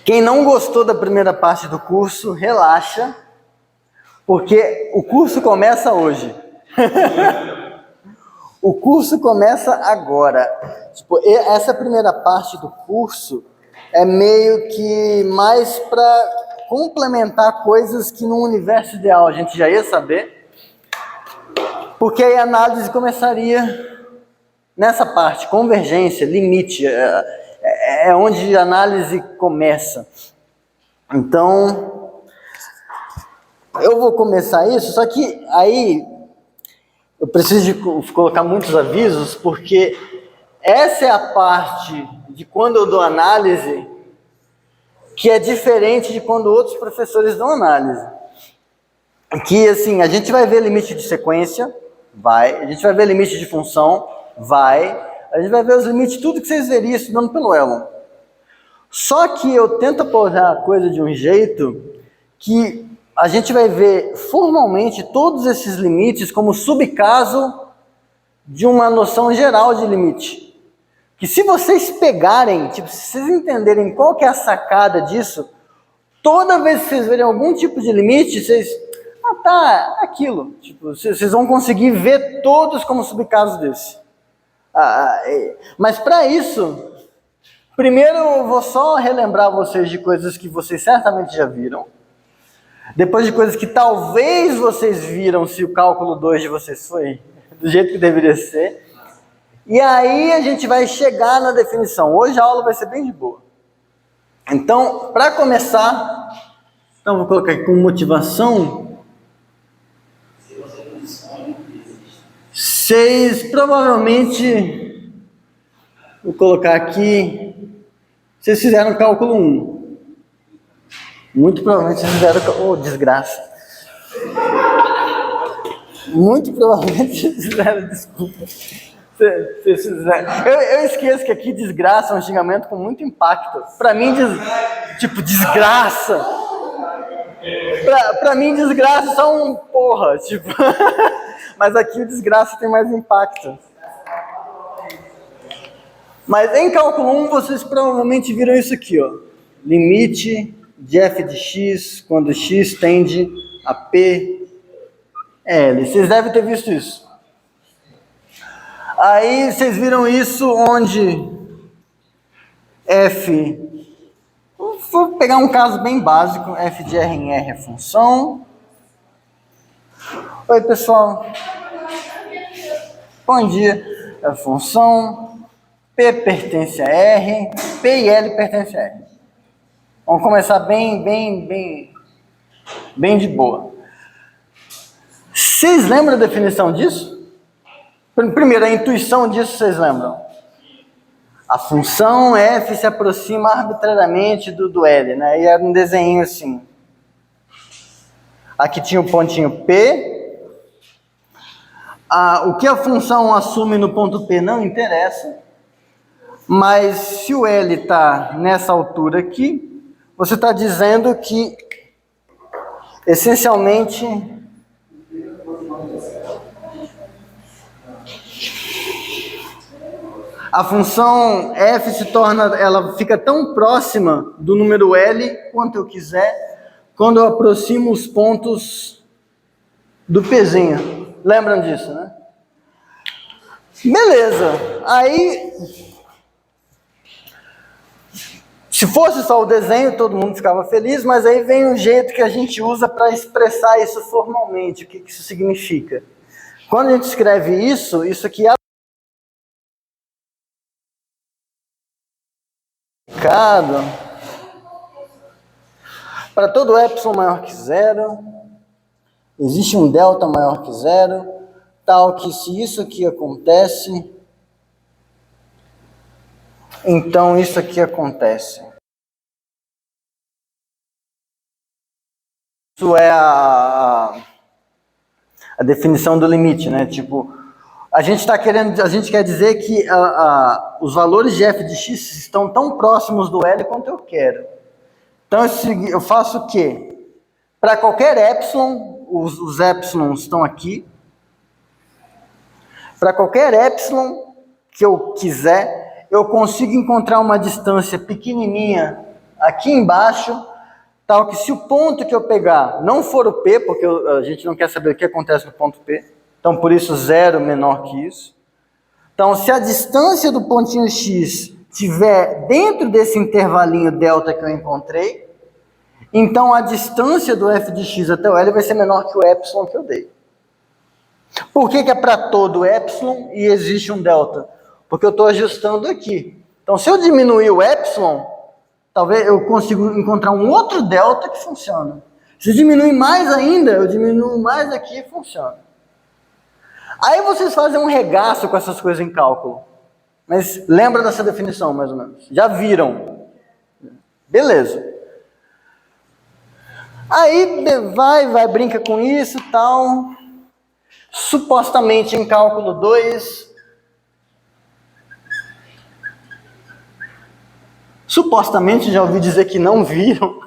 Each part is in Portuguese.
Quem não gostou da primeira parte do curso, relaxa, porque o curso começa hoje. O curso começa agora. Tipo, essa primeira parte do curso é meio que mais para complementar coisas que no universo ideal a gente já ia saber, porque aí a análise começaria nessa parte, convergência, limite, é onde a análise começa. Então, eu vou começar isso, só que aí eu preciso de colocar muitos avisos, porque essa é a parte de quando eu dou análise que é diferente de quando outros professores dão análise. Que, assim, a gente vai ver limite de sequência, vai. A gente vai ver limite de função, vai. A gente vai ver os limites, tudo que vocês veriam estudando pelo Elon. Só que eu tento apoiar a coisa de um jeito que a gente vai ver formalmente todos esses limites como subcaso de uma noção geral de limite. Que se vocês pegarem, tipo, se vocês entenderem qual que é a sacada disso, toda vez que vocês verem algum tipo de limite, vocês... Ah, tá, é aquilo. Tipo, vocês vão conseguir ver todos como subcasos desse. Mas para isso, primeiro eu vou só relembrar vocês de coisas que vocês certamente já viram. Depois de coisas que talvez vocês viram se o cálculo 2 de vocês foi do jeito que deveria ser. E aí a gente vai chegar na definição. Hoje a aula vai ser bem de boa. Então, para começar, então vou colocar aqui com motivação. Vocês provavelmente, vou colocar aqui, vocês fizeram cálculo 1. Muito provavelmente vocês fizeram cálculo... Oh, desgraça. Muito provavelmente vocês fizeram, desculpa. Eu esqueço que aqui desgraça é um xingamento com muito impacto. Para mim, tipo, desgraça. Pra mim, desgraça é só um porra, tipo. Mas aqui o desgraça tem mais impacto. Mas em cálculo 1, vocês provavelmente viram isso aqui, ó. Limite de f de x quando x tende a p L. Vocês devem ter visto isso. Aí vocês viram isso onde f... Vou pegar um caso bem básico. F de R em R é função. Oi, pessoal. Bom dia. É função. P pertence a R. P e L pertence a R. Vamos começar bem de boa. Vocês lembram da definição disso? Primeiro, a intuição disso vocês lembram? A função f se aproxima arbitrariamente do L, né? E era um desenho assim. Aqui tinha o pontinho P. O que a função assume no ponto P não interessa. Mas se o L está nessa altura aqui, você está dizendo que, essencialmente, a função f ela fica tão próxima do número L quanto eu quiser, quando eu aproximo os pontos do Pzinho. Lembram disso, né? Beleza. Aí, se fosse só o desenho, todo mundo ficava feliz, mas aí vem um jeito que a gente usa para expressar isso formalmente. O que isso significa? Quando a gente escreve isso aqui é para todo epsilon maior que zero, existe um delta maior que zero, tal que se isso aqui acontece, então isso aqui acontece. Isso é a definição do limite, né? Tipo, a gente quer dizer que os valores de f de x estão tão próximos do L quanto eu quero. Então eu faço o quê? Para qualquer epsilon, os epsilons estão aqui. Para qualquer epsilon que eu quiser, eu consigo encontrar uma distância pequenininha aqui embaixo, tal que se o ponto que eu pegar não for o P, porque a gente não quer saber o que acontece no ponto P, então por isso 0 menor que isso. Então, se a distância do pontinho X estiver dentro desse intervalinho delta que eu encontrei, então a distância do f de x até o L vai ser menor que o epsilon que eu dei. Por que é para todo epsilon e existe um delta? Porque eu estou ajustando aqui. Então, se eu diminuir o epsilon, talvez eu consiga encontrar um outro delta que funciona. Se eu diminuir mais ainda, eu diminuo mais aqui e funciona. Aí vocês fazem um regaço com essas coisas em cálculo. Mas lembra dessa definição, mais ou menos. Já viram. Beleza. Aí vai, brinca com isso e tal. Supostamente em cálculo 2. Supostamente já ouvi dizer que não viram.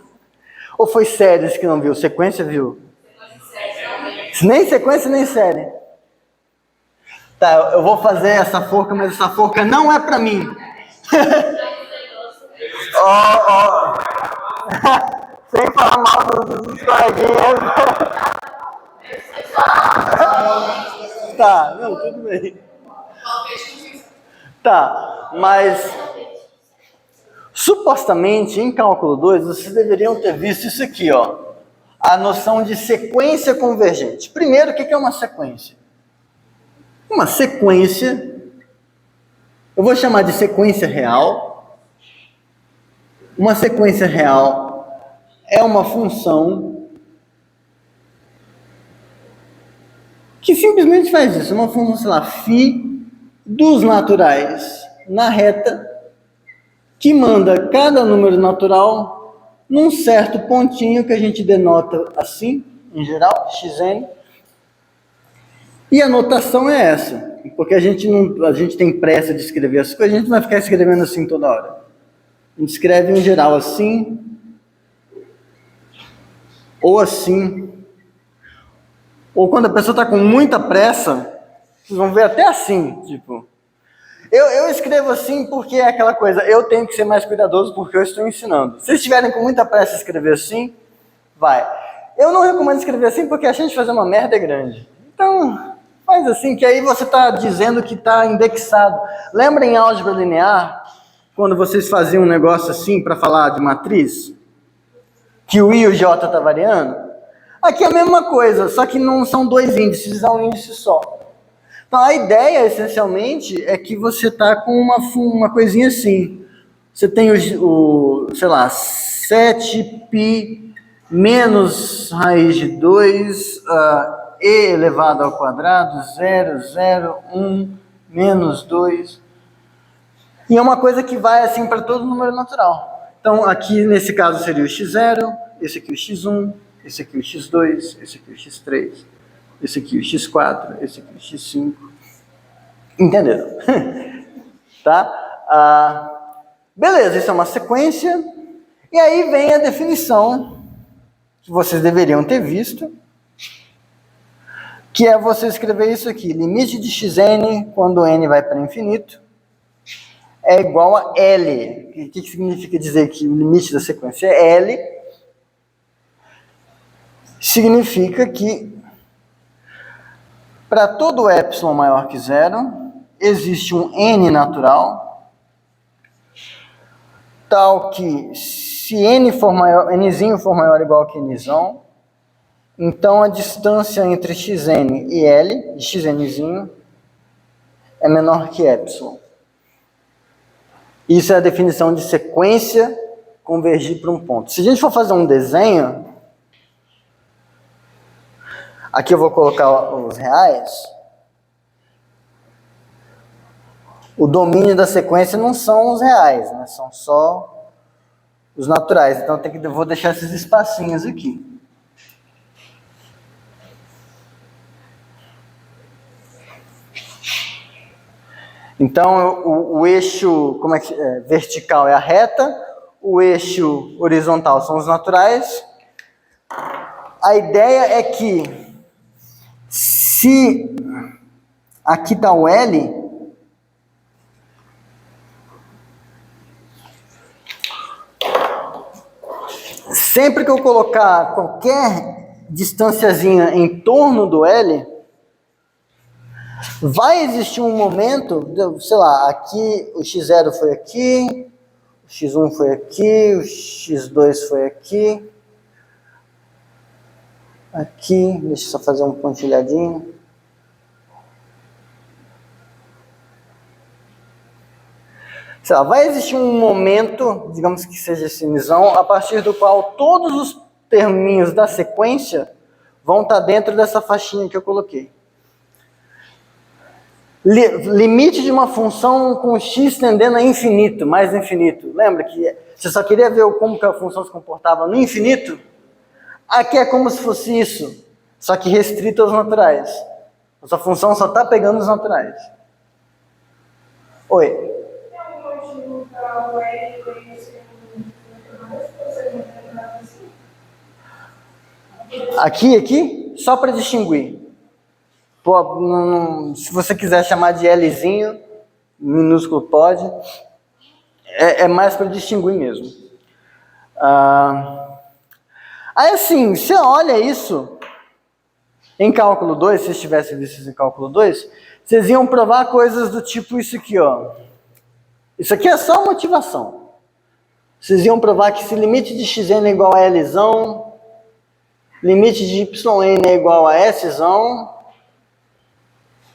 Ou foi séries que não viu? Sequência viu? Nem sequência, nem série. Tá, eu vou fazer essa forca, mas essa forca não é pra mim. Ó. Sem falar mal dos coleguinhas. Tá, não, tudo bem. Tá, mas supostamente em cálculo 2 vocês deveriam ter visto isso aqui, ó. A noção de sequência convergente. Primeiro, o que é uma sequência? Uma sequência, eu vou chamar de sequência real. Uma sequência real é uma função que simplesmente faz isso. Uma função, sei lá, φ dos naturais na reta, que manda cada número natural num certo pontinho que a gente denota assim, em geral, xn. E a notação é essa, porque a gente tem pressa de escrever as coisas, a gente não vai ficar escrevendo assim toda hora. A gente escreve em geral assim, ou assim, ou quando a pessoa está com muita pressa, vocês vão ver até assim, tipo. Eu escrevo assim porque é aquela coisa, eu tenho que ser mais cuidadoso porque eu estou ensinando. Se vocês estiverem com muita pressa de escrever assim, vai. Eu não recomendo escrever assim porque a chance de fazer uma merda é grande. Então, faz assim, que aí você está dizendo que está indexado. Lembra em álgebra linear, quando vocês faziam um negócio assim para falar de matriz? Que o I e o J está variando? Aqui é a mesma coisa, só que não são dois índices, é um índice só. Então a ideia, essencialmente, é que você está com uma coisinha assim. Você tem sei lá, 7π menos raiz de 2, e elevado ao quadrado, 0, 0, 1, menos 2. E é uma coisa que vai assim para todo número natural. Então aqui nesse caso seria o x0, esse aqui o x1, esse aqui o x2, esse aqui o x3, esse aqui o x4, esse aqui o x5. Entenderam? Tá? Beleza, isso é uma sequência. E aí vem a definição que vocês deveriam ter visto, que é você escrever isso aqui. Limite de xn, quando n vai para infinito, é igual a L. O que significa dizer que o limite da sequência é L? Significa que para todo epsilon maior que 0, existe um n natural, tal que se n for maior, nzinho for maior ou igual que nzão, então a distância entre xn e L, de xnzinho, é menor que epsilon. Isso é a definição de sequência convergir para um ponto. Se a gente for fazer um desenho, aqui eu vou colocar os reais. O domínio da sequência não são os reais, né? São só os naturais. Então eu vou deixar esses espacinhos aqui. Então o eixo vertical é a reta, o eixo horizontal são os naturais. A ideia é que se aqui está o L, sempre que eu colocar qualquer distanciazinha em torno do L, vai existir um momento, sei lá, aqui o x0 foi aqui, o x1 foi aqui, o x2 foi aqui, aqui, deixa eu só fazer um pontilhadinho. Sei lá, vai existir um momento, digamos que seja esse misão, a partir do qual todos os terminhos da sequência vão estar dentro dessa faixinha que eu coloquei. Limite de uma função com x tendendo a infinito, mais infinito. Lembra que você só queria ver como que a função se comportava no infinito? Aqui é como se fosse isso, só que restrito aos naturais. Essa função só está pegando os naturais. Oi? Aqui, só para distinguir. Pô, se você quiser chamar de Lzinho, minúsculo pode. É mais para distinguir mesmo. Aí assim, você olha isso em cálculo 2, se vocês tivessem visto isso em cálculo 2, vocês iam provar coisas do tipo isso aqui, ó. Isso aqui é só motivação. Vocês iam provar que se limite de xn é igual a Lzão, limite de yn é igual a Szão,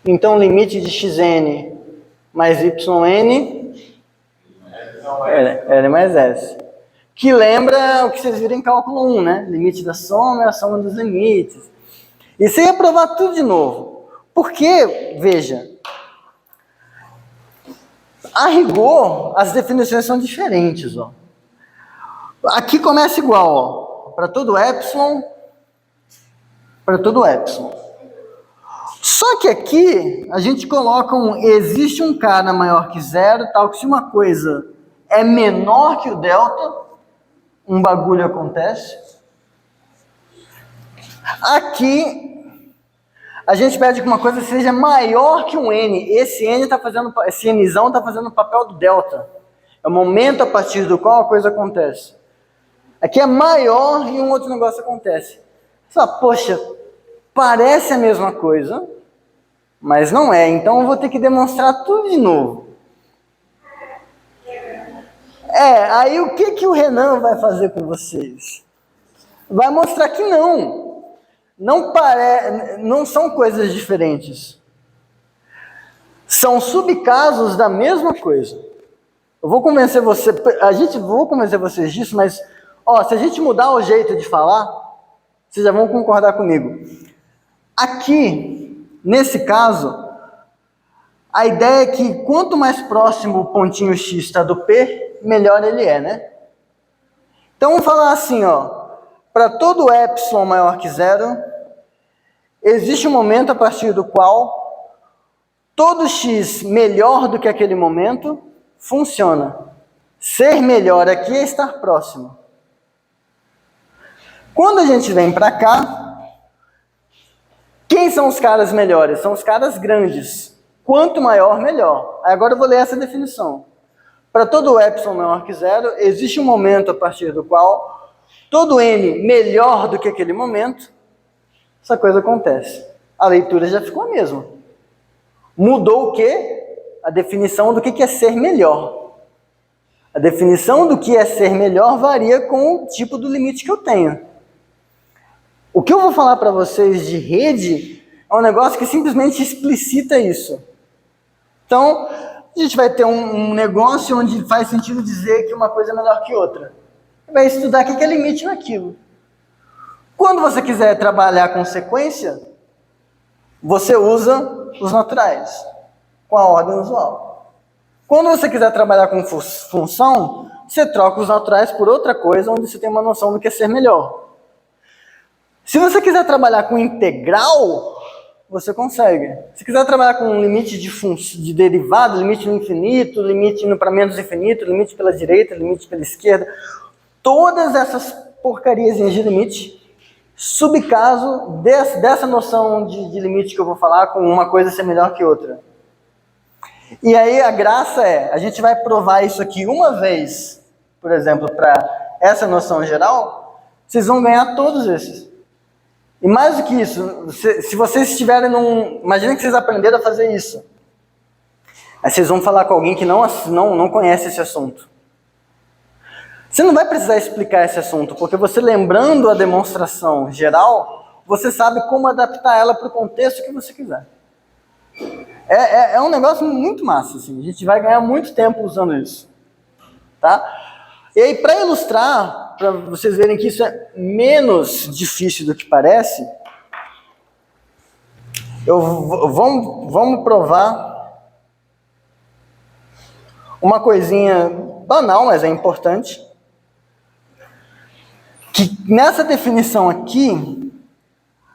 então limite de xn mais yn L mais S. Que lembra o que vocês viram em cálculo 1, né? Limite da soma é a soma dos limites. E você ia provar tudo de novo. Porque, veja, a rigor, as definições são diferentes, ó. Aqui começa igual, ó. Para todo epsilon, Só que aqui, a gente coloca existe um K maior que zero, tal que se uma coisa é menor que o delta, um bagulho acontece. Aqui, a gente pede que uma coisa seja maior que um N. Esse Nzão está fazendo o papel do delta. É o momento a partir do qual a coisa acontece. Aqui é maior e um outro negócio acontece. Só, poxa, parece a mesma coisa, mas não é. Então eu vou ter que demonstrar tudo de novo. Aí o que o Renan vai fazer com vocês? Vai mostrar que não são coisas diferentes. São subcasos da mesma coisa. Eu vou convencer vocês disso, mas se a gente mudar o jeito de falar, vocês já vão concordar comigo. Aqui, nesse caso, a ideia é que quanto mais próximo o pontinho x está do P, melhor ele é, né? Então vamos falar assim, para todo epsilon maior que zero, existe um momento a partir do qual todo x melhor do que aquele momento funciona. Ser melhor aqui é estar próximo. Quando a gente vem para cá, quem são os caras melhores? São os caras grandes. Quanto maior, melhor. Agora eu vou ler essa definição. Para todo epsilon maior que zero, existe um momento a partir do qual todo n melhor do que aquele momento, essa coisa acontece. A leitura já ficou a mesma. Mudou o quê? A definição do que é ser melhor. A definição do que é ser melhor varia com o tipo do limite que eu tenho. O que eu vou falar para vocês de rede é um negócio que simplesmente explicita isso. Então, a gente vai ter um negócio onde faz sentido dizer que uma coisa é melhor que outra. Vai estudar o que é limite naquilo. Quando você quiser trabalhar com sequência, você usa os naturais, com a ordem usual. Quando você quiser trabalhar com função, você troca os naturais por outra coisa, onde você tem uma noção do que é ser melhor. Se você quiser trabalhar com integral, você consegue. Se quiser trabalhar com um limite de derivado, limite no infinito, limite indo para menos infinito, limite pela direita, limite pela esquerda, todas essas porcarias de limite, subcaso dessa noção de limite que eu vou falar, com uma coisa ser melhor que outra. E aí a graça a gente vai provar isso aqui uma vez, por exemplo, para essa noção geral, vocês vão ganhar todos esses. E mais do que isso, se vocês estiverem imagina que vocês aprenderam a fazer isso. Aí vocês vão falar com alguém que não conhece esse assunto. Você não vai precisar explicar esse assunto, porque você lembrando a demonstração geral, você sabe como adaptar ela para o contexto que você quiser. É um negócio muito massa, assim. A gente vai ganhar muito tempo usando isso. Tá? E aí, para ilustrar, para vocês verem que isso é menos difícil do que parece, vamos provar uma coisinha banal, mas é importante. Que nessa definição aqui,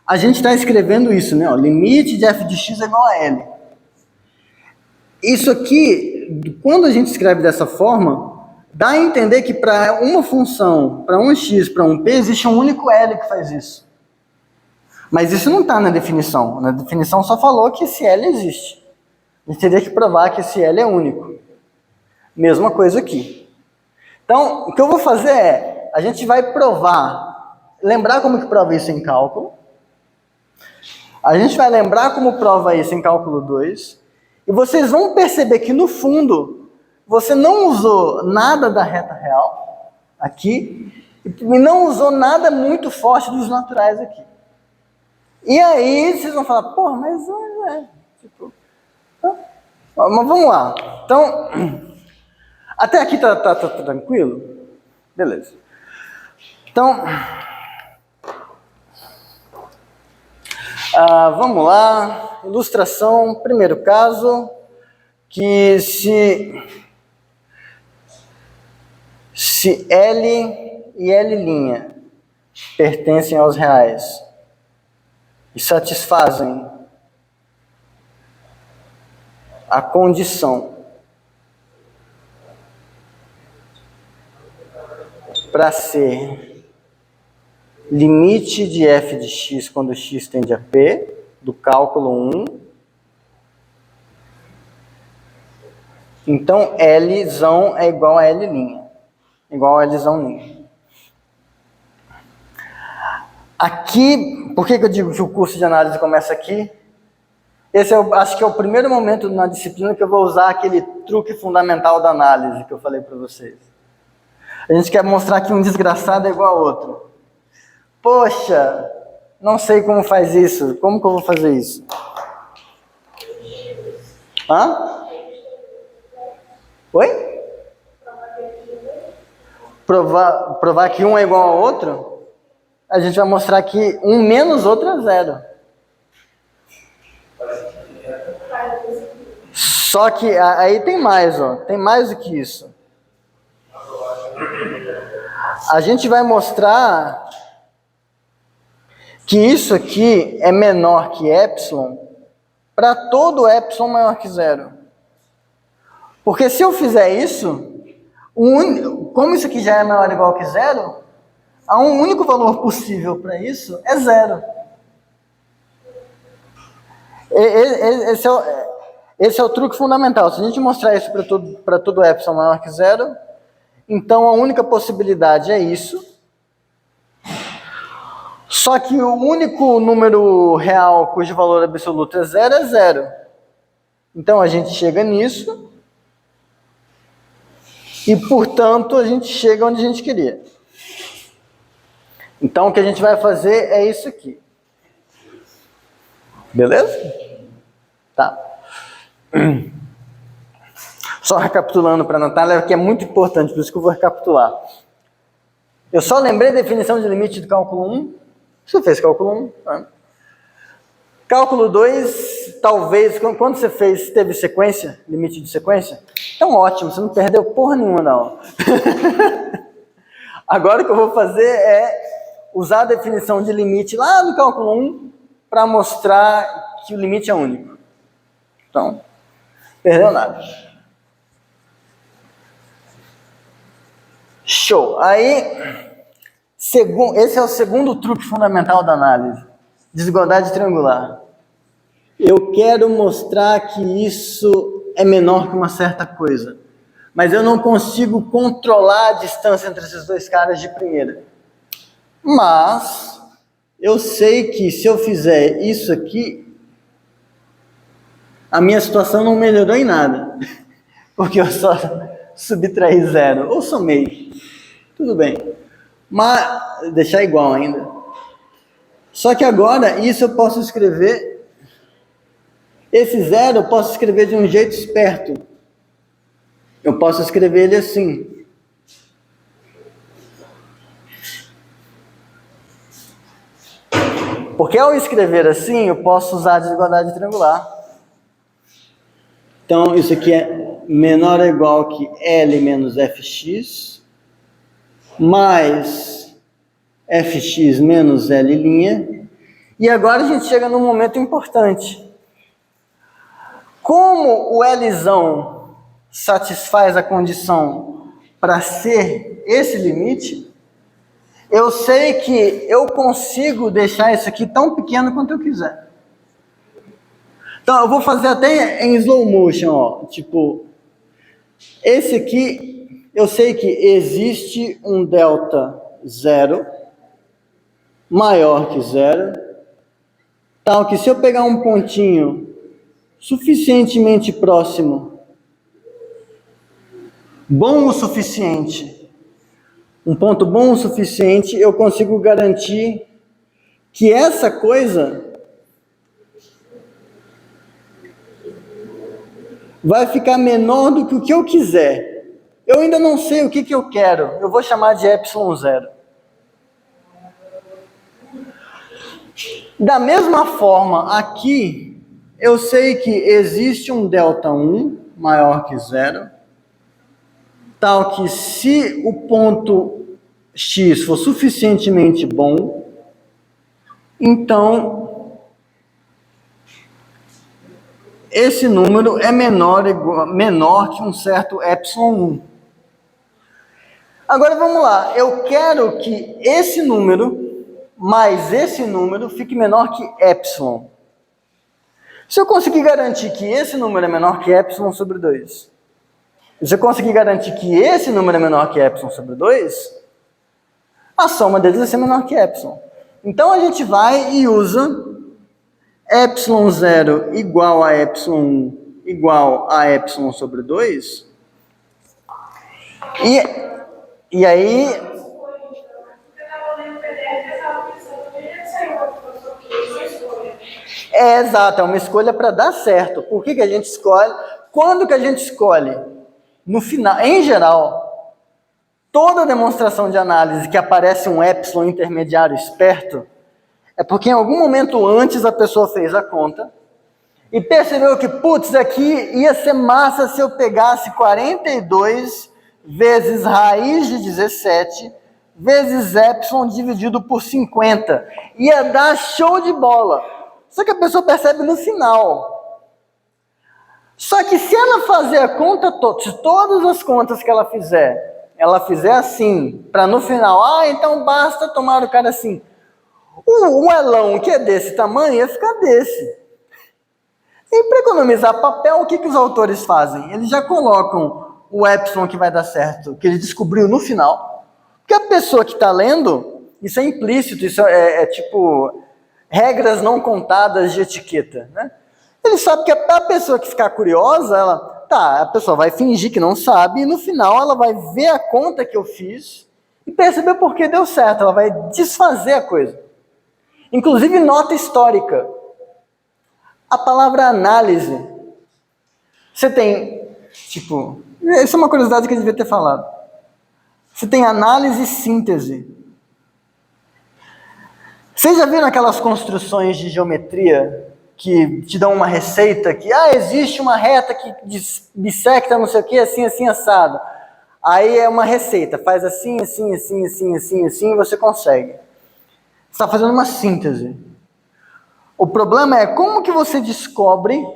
a gente está escrevendo isso, né? Ó, limite de f de x é igual a L. Isso aqui, quando a gente escreve dessa forma, dá a entender que para uma função, para um x, para um p, existe um único L que faz isso. Mas isso não está na definição. Na definição só falou que esse L existe. A gente teria que provar que esse L é único. Mesma coisa aqui. Então, o que eu vou fazer é, a gente vai provar, lembrar como que prova isso em cálculo. A gente vai lembrar como prova isso em cálculo 2. E vocês vão perceber que, no fundo, você não usou nada da reta real aqui e não usou nada muito forte dos naturais aqui. E aí vocês vão falar, pô, mas tipo... Mas vamos lá. Então, até aqui tá tranquilo? Beleza. Então, vamos lá. Ilustração, primeiro caso, que se L e L' pertencem aos reais e satisfazem a condição para ser limite de f de x quando x tende a p, do cálculo 1. Então, Lzão é igual a L', igual a Lzão'. Aqui, por que eu digo que o curso de análise começa aqui? Esse acho que é o primeiro momento na disciplina que eu vou usar aquele truque fundamental da análise que eu falei para vocês. A gente quer mostrar que um desgraçado é igual ao outro. Poxa, não sei como faz isso. Como que eu vou fazer isso? Hã? Oi? Provar que um é igual ao outro? A gente vai mostrar que um menos outro é zero. Só que aí tem mais, ó. Tem mais do que isso. A gente vai mostrar que isso aqui é menor que epsilon para todo epsilon maior que zero. Porque se eu fizer isso, como isso aqui já é maior ou igual que zero, há um único valor possível para isso, é zero. Esse é o truque fundamental. Se a gente mostrar isso para todo epsilon maior que zero, então a única possibilidade é isso. Só que o único número real cujo valor absoluto é zero. Então a gente chega nisso. E, portanto, a gente chega onde a gente queria. Então, o que a gente vai fazer é isso aqui. Beleza? Tá. Só recapitulando para a Natália, que é muito importante, por isso que eu vou recapitular. Eu só lembrei da definição de limite do cálculo 1. Você fez cálculo 1. Tá? Cálculo 2, talvez, quando você fez, teve sequência, limite de sequência? Então ótimo, você não perdeu porra nenhuma não. Agora o que eu vou fazer é usar a definição de limite lá no cálculo 1 para mostrar que o limite é único. Então, perdeu nada. Show. Aí, esse é o segundo truque fundamental da análise. Desigualdade triangular. Eu quero mostrar que isso é menor que uma certa coisa, mas eu não consigo controlar a distância entre esses dois caras de primeira. Mas eu sei que se eu fizer isso aqui, a minha situação não melhorou em nada, porque eu só subtraí zero, ou somei, tudo bem, mas deixar igual ainda. Só que agora, isso eu posso escrever, esse zero eu posso escrever de um jeito esperto. Eu posso escrever ele assim. Porque ao escrever assim, eu posso usar a desigualdade triangular. Então, isso aqui é menor ou igual que L menos Fx, mais Fx menos L'. E agora a gente chega num momento importante. Como o Lzão satisfaz a condição para ser esse limite, eu sei que eu consigo deixar isso aqui tão pequeno quanto eu quiser. Então, eu vou fazer até em slow motion, ó. Tipo, esse aqui, eu sei que existe um delta zero, maior que zero, tal que se eu pegar um pontinho suficientemente próximo, bom o suficiente, um ponto bom o suficiente, eu consigo garantir que essa coisa vai ficar menor do que o que eu quiser. Eu ainda não sei o que eu quero, eu vou chamar de ε0. Da mesma forma, aqui, eu sei que existe um Δ1 maior que zero, tal que se o ponto X for suficientemente bom, então esse número é menor que um certo ε1. Agora vamos lá, eu quero que esse número mais esse número fique menor que ε. Se eu conseguir garantir que esse número é menor que ε sobre 2, se eu conseguir garantir que esse número é menor que ε sobre 2, a soma deles vai ser menor que ε. Então a gente vai e usa ε0 igual a ε1 igual a ε sobre 2. E aí... É exato, é uma escolha para dar certo. Por que a gente escolhe? Quando que a gente escolhe? No final, em geral, toda demonstração de análise que aparece um ε intermediário esperto, é porque em algum momento antes a pessoa fez a conta e percebeu que, putz, aqui ia ser massa se eu pegasse 42 vezes raiz de 17 vezes ε dividido por 50. Ia dar show de bola. Só que a pessoa percebe no final. Só que se ela fazer a conta, se todas as contas que ela fizer assim, para no final, então basta tomar o cara assim. O elão que é desse tamanho ia ficar desse. E para economizar papel, o que os autores fazem? Eles já colocam o ε que vai dar certo, que ele descobriu no final. Porque a pessoa que está lendo, isso é implícito, isso é tipo... regras não contadas de etiqueta, né? Ele sabe que a pessoa que ficar curiosa, a pessoa vai fingir que não sabe e no final ela vai ver a conta que eu fiz e perceber por que deu certo, ela vai desfazer a coisa. Inclusive nota histórica. A palavra análise, você tem, tipo, isso é uma curiosidade que eu devia ter falado. Você tem análise e síntese. Vocês já viram aquelas construções de geometria que te dão uma receita que, existe uma reta que bissecta não sei o que, assim, assim, assado. Aí é uma receita, faz assim, assim, assim, assim, assim, assim, e você consegue. Você está fazendo uma síntese. O problema é como que você descobre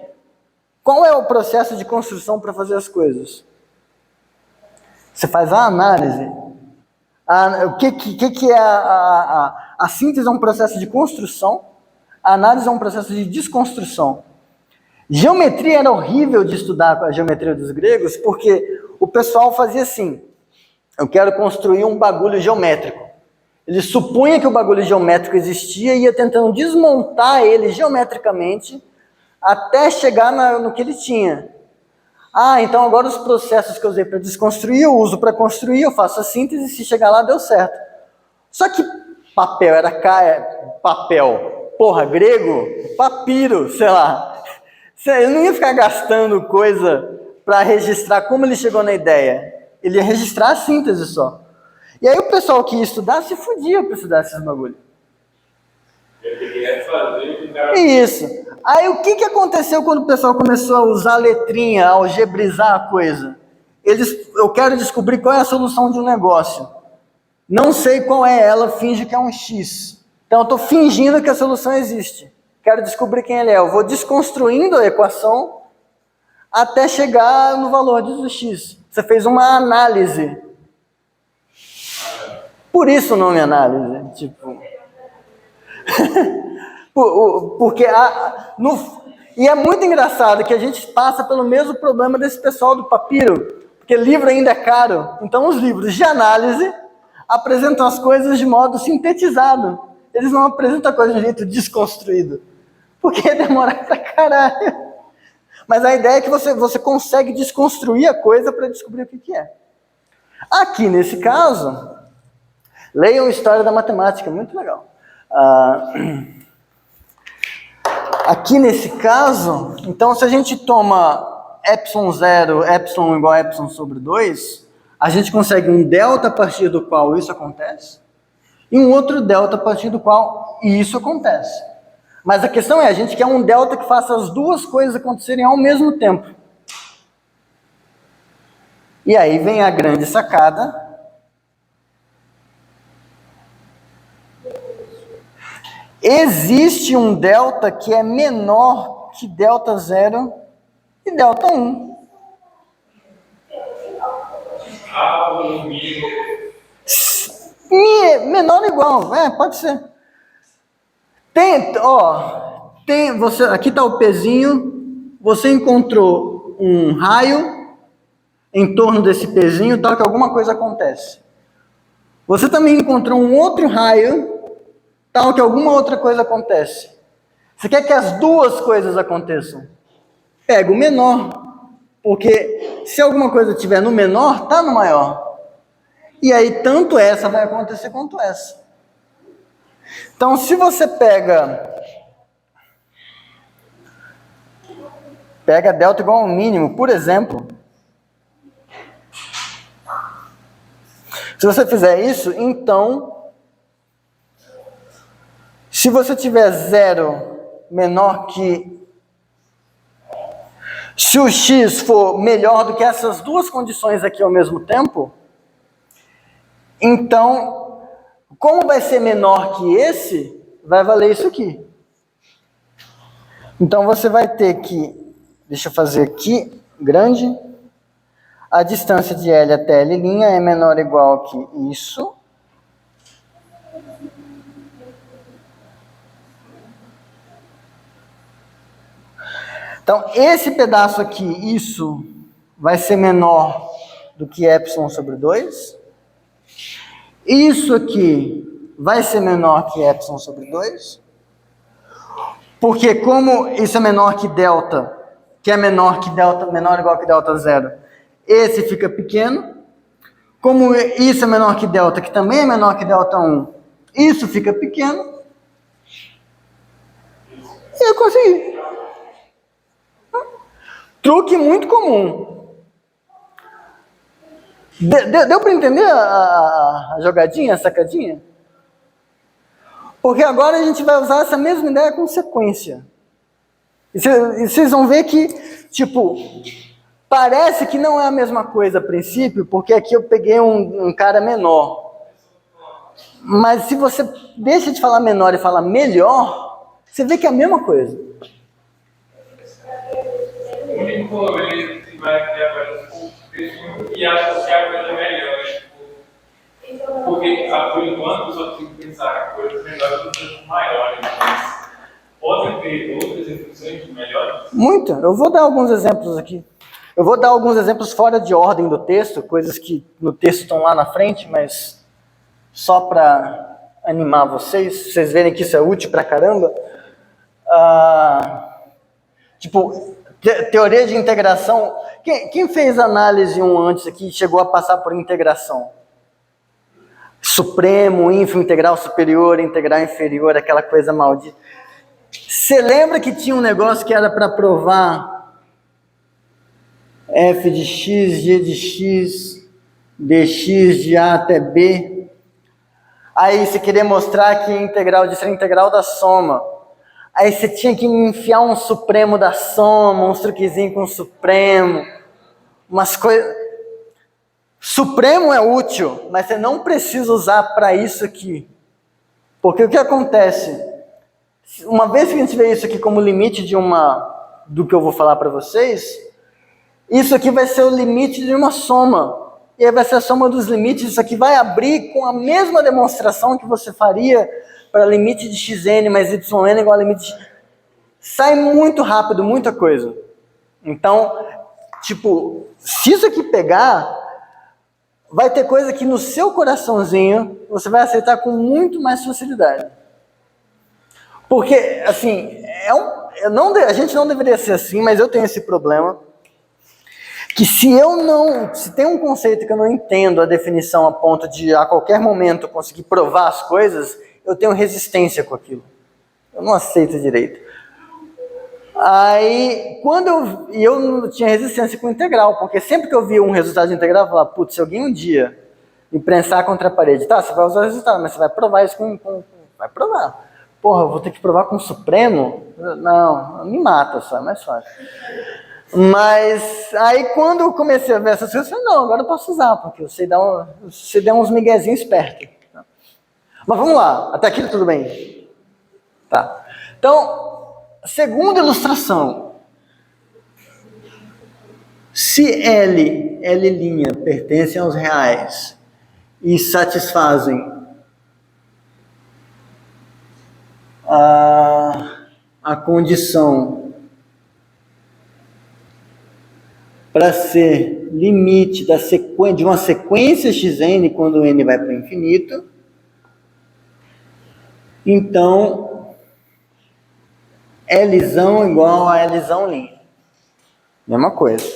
qual é o processo de construção para fazer as coisas. Você faz a análise. O que é a síntese é um processo de construção, a análise é um processo de desconstrução. Geometria era horrível de estudar com a geometria dos gregos, porque o pessoal fazia assim, eu quero construir um bagulho geométrico. Ele supunha que o bagulho geométrico existia e ia tentando desmontar ele geometricamente até chegar no que ele tinha. Ah, então agora os processos que eu usei para desconstruir, eu uso para construir, eu faço a síntese, se chegar lá deu certo. Só que papel era papel, porra, grego, papiro, sei lá. Ele não ia ficar gastando coisa para registrar como ele chegou na ideia. Ele ia registrar a síntese só. E aí o pessoal que ia estudar se fudia para estudar esses bagulho. Isso. Aí o que aconteceu quando o pessoal começou a usar letrinha, a algebrizar a coisa? Eu quero descobrir qual é a solução de um negócio. Não sei qual é ela, finge que é um X. Então eu estou fingindo que a solução existe. Quero descobrir quem ele é. Eu vou desconstruindo a equação até chegar no valor do X. Você fez uma análise. Por isso o nome análise. Tipo... Porque e é muito engraçado que a gente passa pelo mesmo problema desse pessoal do papiro, porque livro ainda é caro. Então os livros de análise apresentam as coisas de modo sintetizado. Eles não apresentam a coisa de um jeito desconstruído, porque demora pra caralho. Mas a ideia é que você consegue desconstruir a coisa para descobrir o que é. Aqui nesse caso, leiam História da Matemática, muito legal. Aqui nesse caso, então se a gente toma epsilon 0, epsilon igual a epsilon sobre 2, a gente consegue um delta a partir do qual isso acontece, e um outro delta a partir do qual isso acontece. Mas a questão é, a gente quer um delta que faça as duas coisas acontecerem ao mesmo tempo. E aí vem a grande sacada. Existe um delta que é menor que delta 0 e delta 1. Menor ou igual, pode ser. Aqui está o pezinho, você encontrou um raio em torno desse pezinho, tal que alguma coisa acontece. Você também encontrou um outro raio, tal que alguma outra coisa acontece. Você quer que as duas coisas aconteçam? Pega o menor, porque se alguma coisa estiver no menor, está no maior. E aí tanto essa vai acontecer quanto essa. Então se você pega delta igual ao mínimo, por exemplo, se você fizer isso, então se você tiver 0 menor que... Se o x for melhor do que essas duas condições aqui ao mesmo tempo, então, como vai ser menor que esse, vai valer isso aqui. Então você vai ter que... Deixa eu fazer aqui, grande. A distância de L até L' é menor ou igual que isso. Então, esse pedaço aqui, isso, vai ser menor do que epsilon sobre 2. Isso aqui vai ser menor que epsilon sobre 2. Porque como isso é menor que delta, que é menor ou igual que delta 0, esse fica pequeno. Como isso é menor que delta, que também é menor que delta 1, isso fica pequeno. E eu consegui. Truque muito comum. Deu para entender a jogadinha, a sacadinha? Porque agora a gente vai usar essa mesma ideia com sequência. E vocês vão ver que, tipo, parece que não é a mesma coisa a princípio, porque aqui eu peguei um cara menor. Mas se você deixa de falar menor e fala melhor, você vê que é a mesma coisa. O único ele vai criar coisas e acha que a coisa é melhor. Porque, por enquanto, eu só tenho que pensar em coisas melhores do que maiores. Podem ter outras instruções melhores? Muito. Eu vou dar alguns exemplos aqui. Eu vou dar alguns exemplos fora de ordem do texto, coisas que no texto estão lá na frente, mas só para animar vocês verem que isso é útil pra caramba. Tipo, teoria de integração. Quem fez análise 1 antes aqui e chegou a passar por integração? Supremo, ínfimo, integral superior, integral inferior, aquela coisa maldita. Você lembra que tinha um negócio que era para provar f de x, g de x, dx de a até b? Aí você queria mostrar que a integral disso era a integral da soma. Aí você tinha que enfiar um supremo da soma, um truquezinho com supremo, umas coisas. Supremo é útil, mas você não precisa usar para isso aqui. Porque o que acontece? Uma vez que a gente vê isso aqui como limite do que eu vou falar para vocês, isso aqui vai ser o limite de uma soma. E aí vai ser a soma dos limites. Isso aqui vai abrir com a mesma demonstração que você faria para limite de xn mais yn igual a limite de... Sai muito rápido, muita coisa. Então, tipo, se isso aqui pegar, vai ter coisa que no seu coraçãozinho você vai aceitar com muito mais facilidade. Porque, assim, a gente não deveria ser assim, mas eu tenho esse problema, que se tem um conceito que eu não entendo a definição a ponto de a qualquer momento conseguir provar as coisas, eu tenho resistência com aquilo. Eu não aceito direito. Aí, eu não tinha resistência com integral, porque sempre que eu via um resultado de integral, eu falava, putz, se alguém um dia me prensar contra a parede, tá, você vai usar o resultado, mas você vai provar isso vai provar. Porra, eu vou ter que provar com o Supremo? Não, me mata só, é mais fácil. Mas aí quando eu comecei a ver essas coisas, eu falei, não, agora eu posso usar, porque você der uns miguezinhos espertos. Mas vamos lá, até aqui tudo bem? Tá. Então, segunda ilustração. Se L' pertencem aos reais e satisfazem a condição para ser limite de uma sequência xn quando n vai para o infinito, então Lzão igual a Lzão'. Mesma coisa.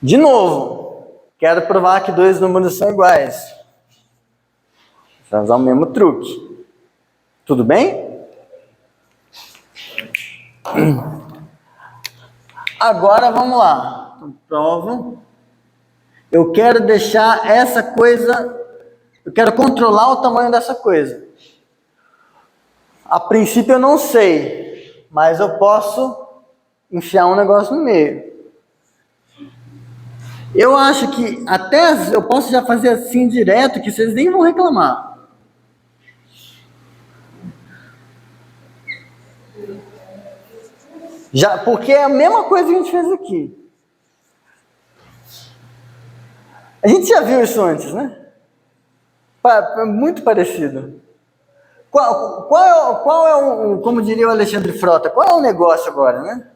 De novo, quero provar que dois números são iguais. Vou usar o mesmo truque. Tudo bem? Agora vamos lá. Então, provo. Eu quero deixar essa coisa, eu quero controlar o tamanho dessa coisa. A princípio eu não sei, mas eu posso enfiar um negócio no meio. Eu acho que até eu posso já fazer assim direto, que vocês nem vão reclamar. Já, porque é a mesma coisa que a gente fez aqui. A gente já viu isso antes, né? Muito parecido. Qual é o, como diria o Alexandre Frota, qual é o negócio agora, né?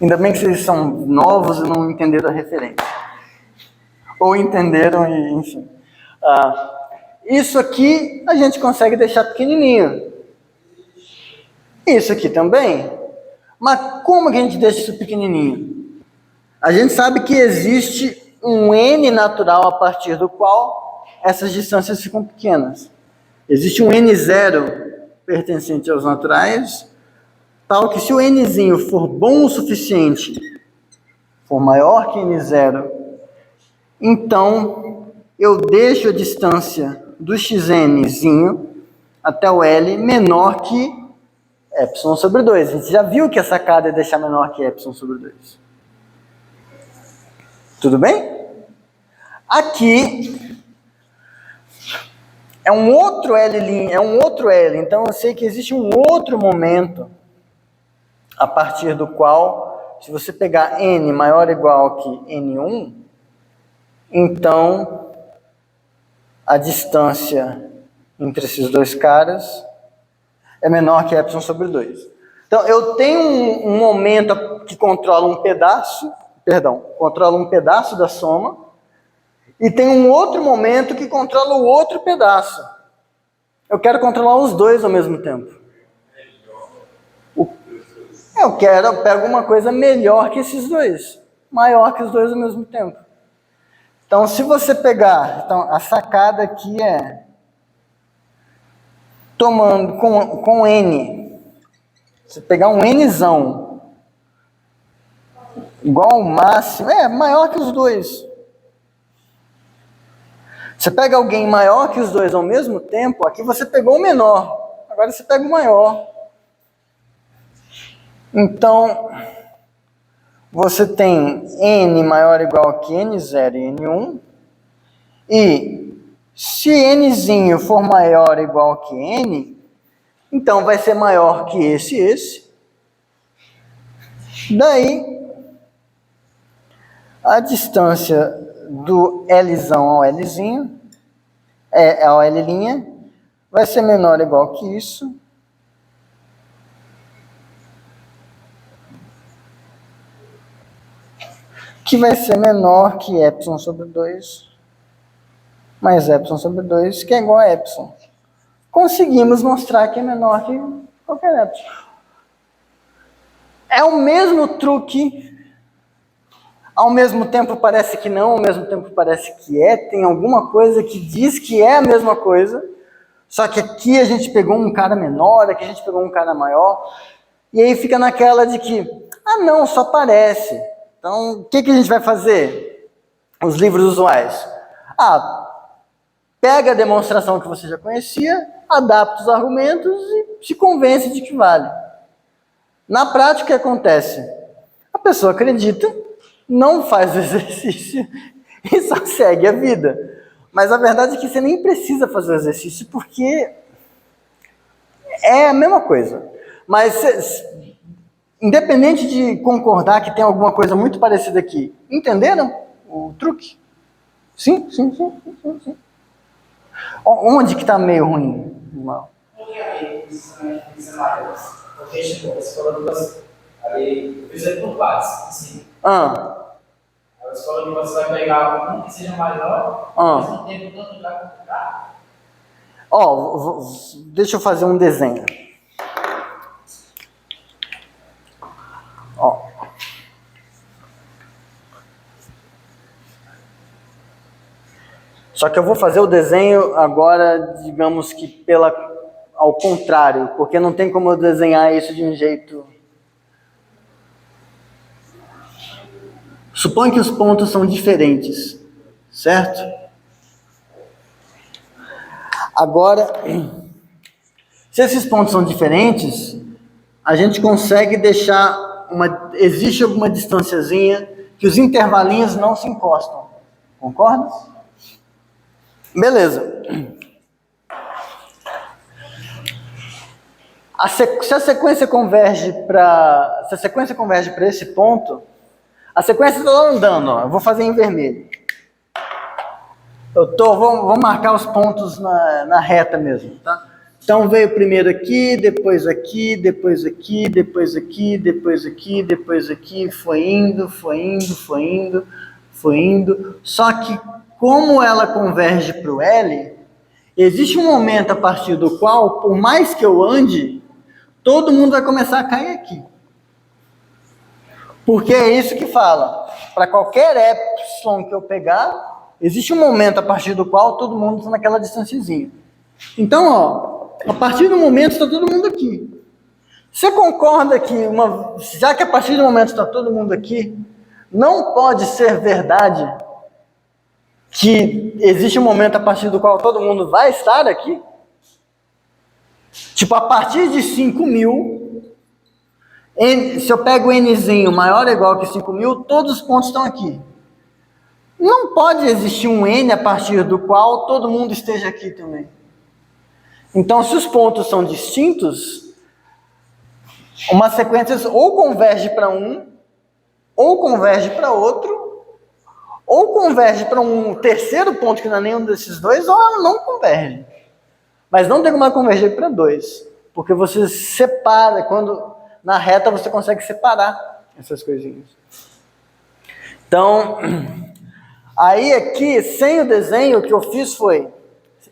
Ainda bem que vocês são novos e não entenderam a referência. Ou entenderam e, enfim. Isso aqui a gente consegue deixar pequenininho. Isso aqui também. Mas como que a gente deixa isso pequenininho? A gente sabe que existe um n natural a partir do qual essas distâncias ficam pequenas. Existe um n0 pertencente aos naturais, tal que se o nzinho for bom o suficiente, for maior que n0, então eu deixo a distância do xnzinho até o L menor que epsilon sobre 2. A gente já viu que a sacada é deixar menor que epsilon sobre 2. Tudo bem? Aqui é um outro L, então eu sei que existe um outro momento a partir do qual, se você pegar n maior ou igual que n1, então a distância entre esses dois caras é menor que epsilon sobre 2. Então, eu tenho um momento que controla um pedaço da soma, e tem um outro momento que controla o outro pedaço. Eu quero controlar os dois ao mesmo tempo. Eu pego uma coisa melhor que esses dois, maior que os dois ao mesmo tempo. Então, se você pegar, a sacada aqui é tomando com N, você pegar um Nzão igual ao máximo, maior que os dois. Você pega alguém maior que os dois ao mesmo tempo, aqui você pegou o menor, agora você pega o maior. Então, você tem N maior ou igual que N0 e N1, e se Nzinho for maior ou igual que N, então vai ser maior que esse e esse. Daí, a distância do Lzão ao Lzinho, ao L', vai ser menor ou igual que isso. Que vai ser menor que epsilon sobre 2, mais epsilon sobre 2, que é igual a epsilon. Conseguimos mostrar que é menor que qualquer epsilon. É o mesmo truque, ao mesmo tempo parece que não, ao mesmo tempo parece que tem alguma coisa que diz que é a mesma coisa, só que aqui a gente pegou um cara menor, aqui a gente pegou um cara maior, e aí fica naquela de que, não, só parece. Então, o que a gente vai fazer? Os livros usuais. Pega a demonstração que você já conhecia, adapta os argumentos e se convence de que vale. Na prática, o que acontece? A pessoa acredita, não faz o exercício e só segue a vida. Mas a verdade é que você nem precisa fazer o exercício porque é a mesma coisa. Mas independente de concordar que tem alguma coisa muito parecida aqui, entenderam o truque? Sim. Onde que está meio ruim, irmão? Porque, tipo, você falou duas. Ali, eu fiz aí por partes, assim. Você falou que você vai pegar um que seja maior, ao mesmo tempo, tanto vai complicar. Deixa eu fazer um desenho. Só que eu vou fazer o desenho agora, digamos que ao contrário, porque não tem como eu desenhar isso de um jeito... Suponha que os pontos são diferentes, certo? Agora, se esses pontos são diferentes, a gente consegue deixar existe alguma distanciazinha que os intervalinhos não se encostam. Concorda? Beleza. Se a sequência converge para esse ponto, a sequência está andando, eu vou fazer em vermelho. Vou marcar os pontos na reta mesmo, tá? Então veio primeiro aqui, depois aqui, depois aqui, depois aqui, depois aqui, depois aqui, foi indo. Só que como ela converge para o L, existe um momento a partir do qual, por mais que eu ande, todo mundo vai começar a cair aqui. Porque é isso que fala. Para qualquer epsilon que eu pegar, existe um momento a partir do qual todo mundo está naquela distanciazinha. Então, a partir do momento está todo mundo aqui. Você concorda que, já que a partir do momento está todo mundo aqui, não pode ser verdade que existe um momento a partir do qual todo mundo vai estar aqui? Tipo, a partir de 5.000, se eu pego o nzinho maior ou igual que 5.000, todos os pontos estão aqui. Não pode existir um n a partir do qual todo mundo esteja aqui também. Então, se os pontos são distintos, uma sequência ou converge para um, ou converge para outro, ou converge para um terceiro ponto que não é nenhum desses dois, ou ela não converge. Mas não tem como ela converger para dois, porque você separa, na reta você consegue separar essas coisinhas. Então, Aí aqui, sem o desenho, o que eu fiz foi,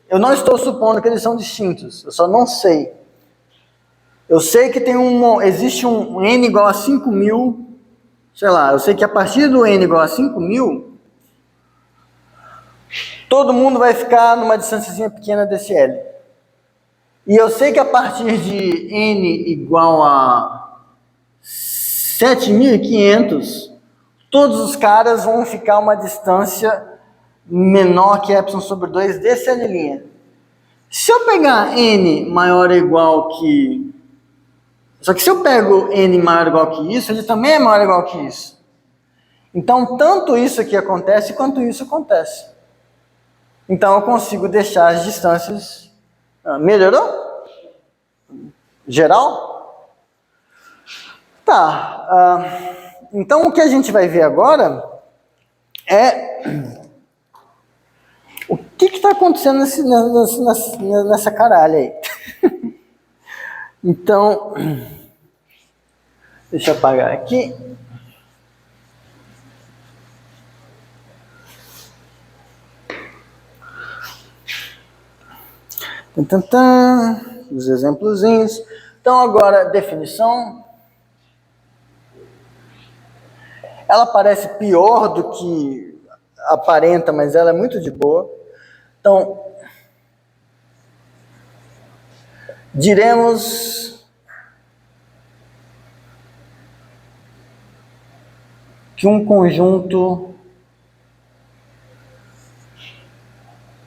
eu não estou supondo que eles são distintos, eu só não sei. Eu sei que existe um n igual a 5.000, sei lá, eu sei que a partir do n igual a 5.000, todo mundo vai ficar numa distânciazinha pequena desse L. E eu sei que a partir de n igual a 7.500, todos os caras vão ficar uma distância menor que epsilon sobre 2 desse L'. Se eu pegar n maior ou igual que... Só que se eu pego n maior ou igual que isso, ele também é maior ou igual que isso. Então, tanto isso aqui acontece, quanto isso acontece. Então, eu consigo deixar as distâncias... Melhorou? Geral? Tá. Então, o que a gente vai ver agora é... O que está acontecendo nessa caralho aí? Então, deixa eu apagar aqui. Os exemplozinhos. Então, agora, definição. Ela parece pior do que aparenta, mas ela é muito de boa. Então, diremos que um conjunto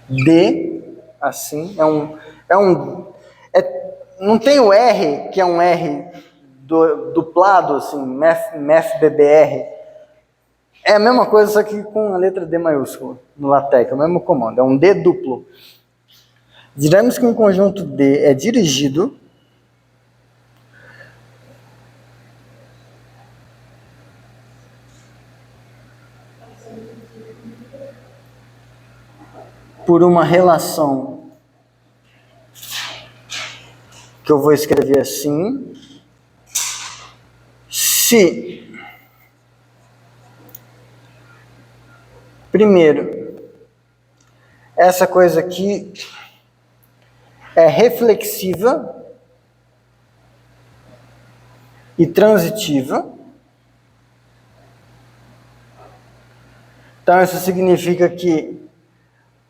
D, assim, não tem o R, que é um R duplado, assim, MEF-BBR. É a mesma coisa, só que com a letra D maiúscula, no LaTeX, é o mesmo comando, é um D duplo. Diremos que um conjunto D é dirigido por uma relação que eu vou escrever assim, se, primeiro, essa coisa aqui é reflexiva e transitiva. Então, isso significa que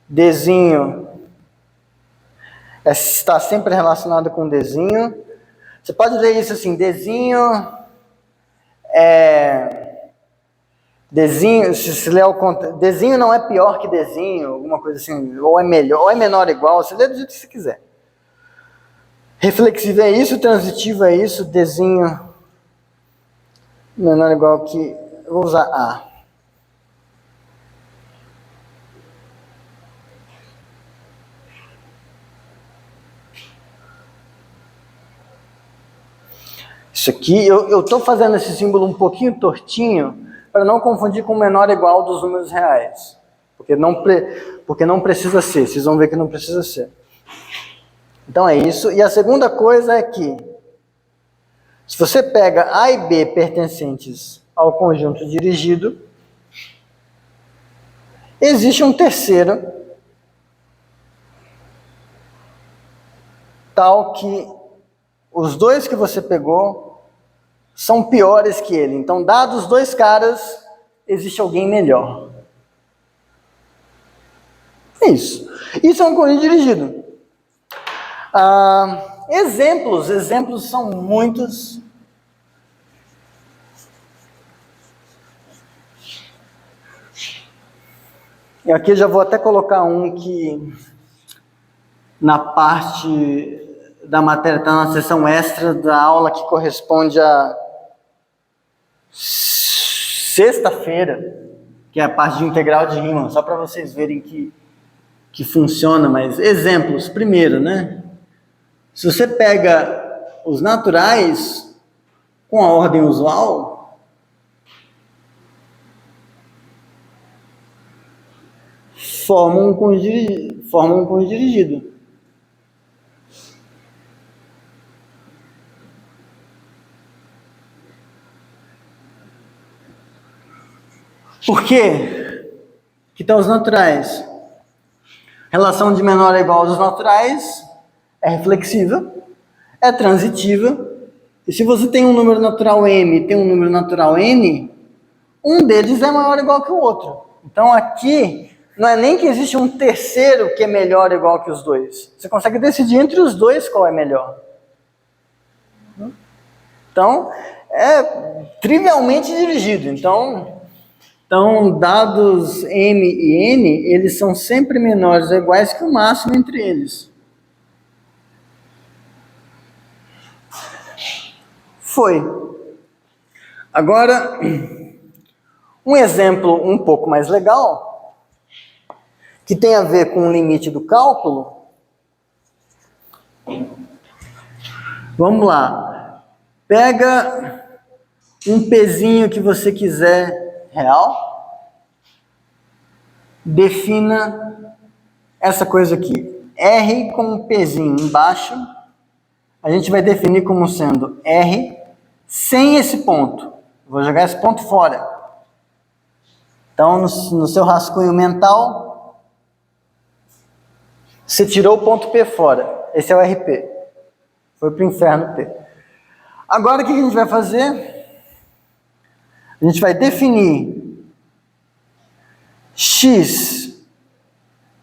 Dzinho está sempre relacionado com Dzinho. Você pode ler isso assim, Dzinho, se ler ao contrário, Dzinho não é pior que Dzinho, alguma coisa assim, ou é melhor, ou é menor ou igual, você lê do jeito que você quiser. Reflexivo é isso, transitivo é isso, Dzinho menor ou igual que, eu vou usar A. Isso aqui, eu estou fazendo esse símbolo um pouquinho tortinho, para não confundir com o menor ou igual dos números reais. Porque não precisa ser, vocês vão ver que não precisa ser. Então é isso. E a segunda coisa é que, se você pega A e B pertencentes ao conjunto dirigido, existe um terceiro, tal que os dois que você pegou são piores que ele. Então, dados os dois caras, existe alguém melhor. É isso. Isso é um conjunto dirigido. Exemplos são muitos. E aqui eu já vou até colocar um que na parte da matéria, está na sessão extra da aula que corresponde a sexta-feira, que é a parte de integral de Riemann, só para vocês verem que funciona, mas exemplos, primeiro, né? Se você pega os naturais com a ordem usual, formam um conjunto dirigido. Por quê? Aqui estão os naturais. Relação de menor a igual aos naturais é reflexiva, é transitiva. E se você tem um número natural m e tem um número natural n, um deles é maior ou igual que o outro. Então aqui não é nem que existe um terceiro que é melhor ou igual que os dois. Você consegue decidir entre os dois qual é melhor. Então, é trivialmente dirigido. Então, dados m e n, eles são sempre menores ou iguais que o máximo entre eles. Foi. Agora, um exemplo um pouco mais legal, que tem a ver com o limite do cálculo. Vamos lá. Pega um pezinho que você quiser real, defina essa coisa aqui. R com um pezinho embaixo, a gente vai definir como sendo R sem esse ponto. Vou jogar esse ponto fora. Então, no seu rascunho mental, você tirou o ponto P fora. Esse é o RP. Foi para o inferno P. Agora, o que a gente vai fazer? A gente vai definir X.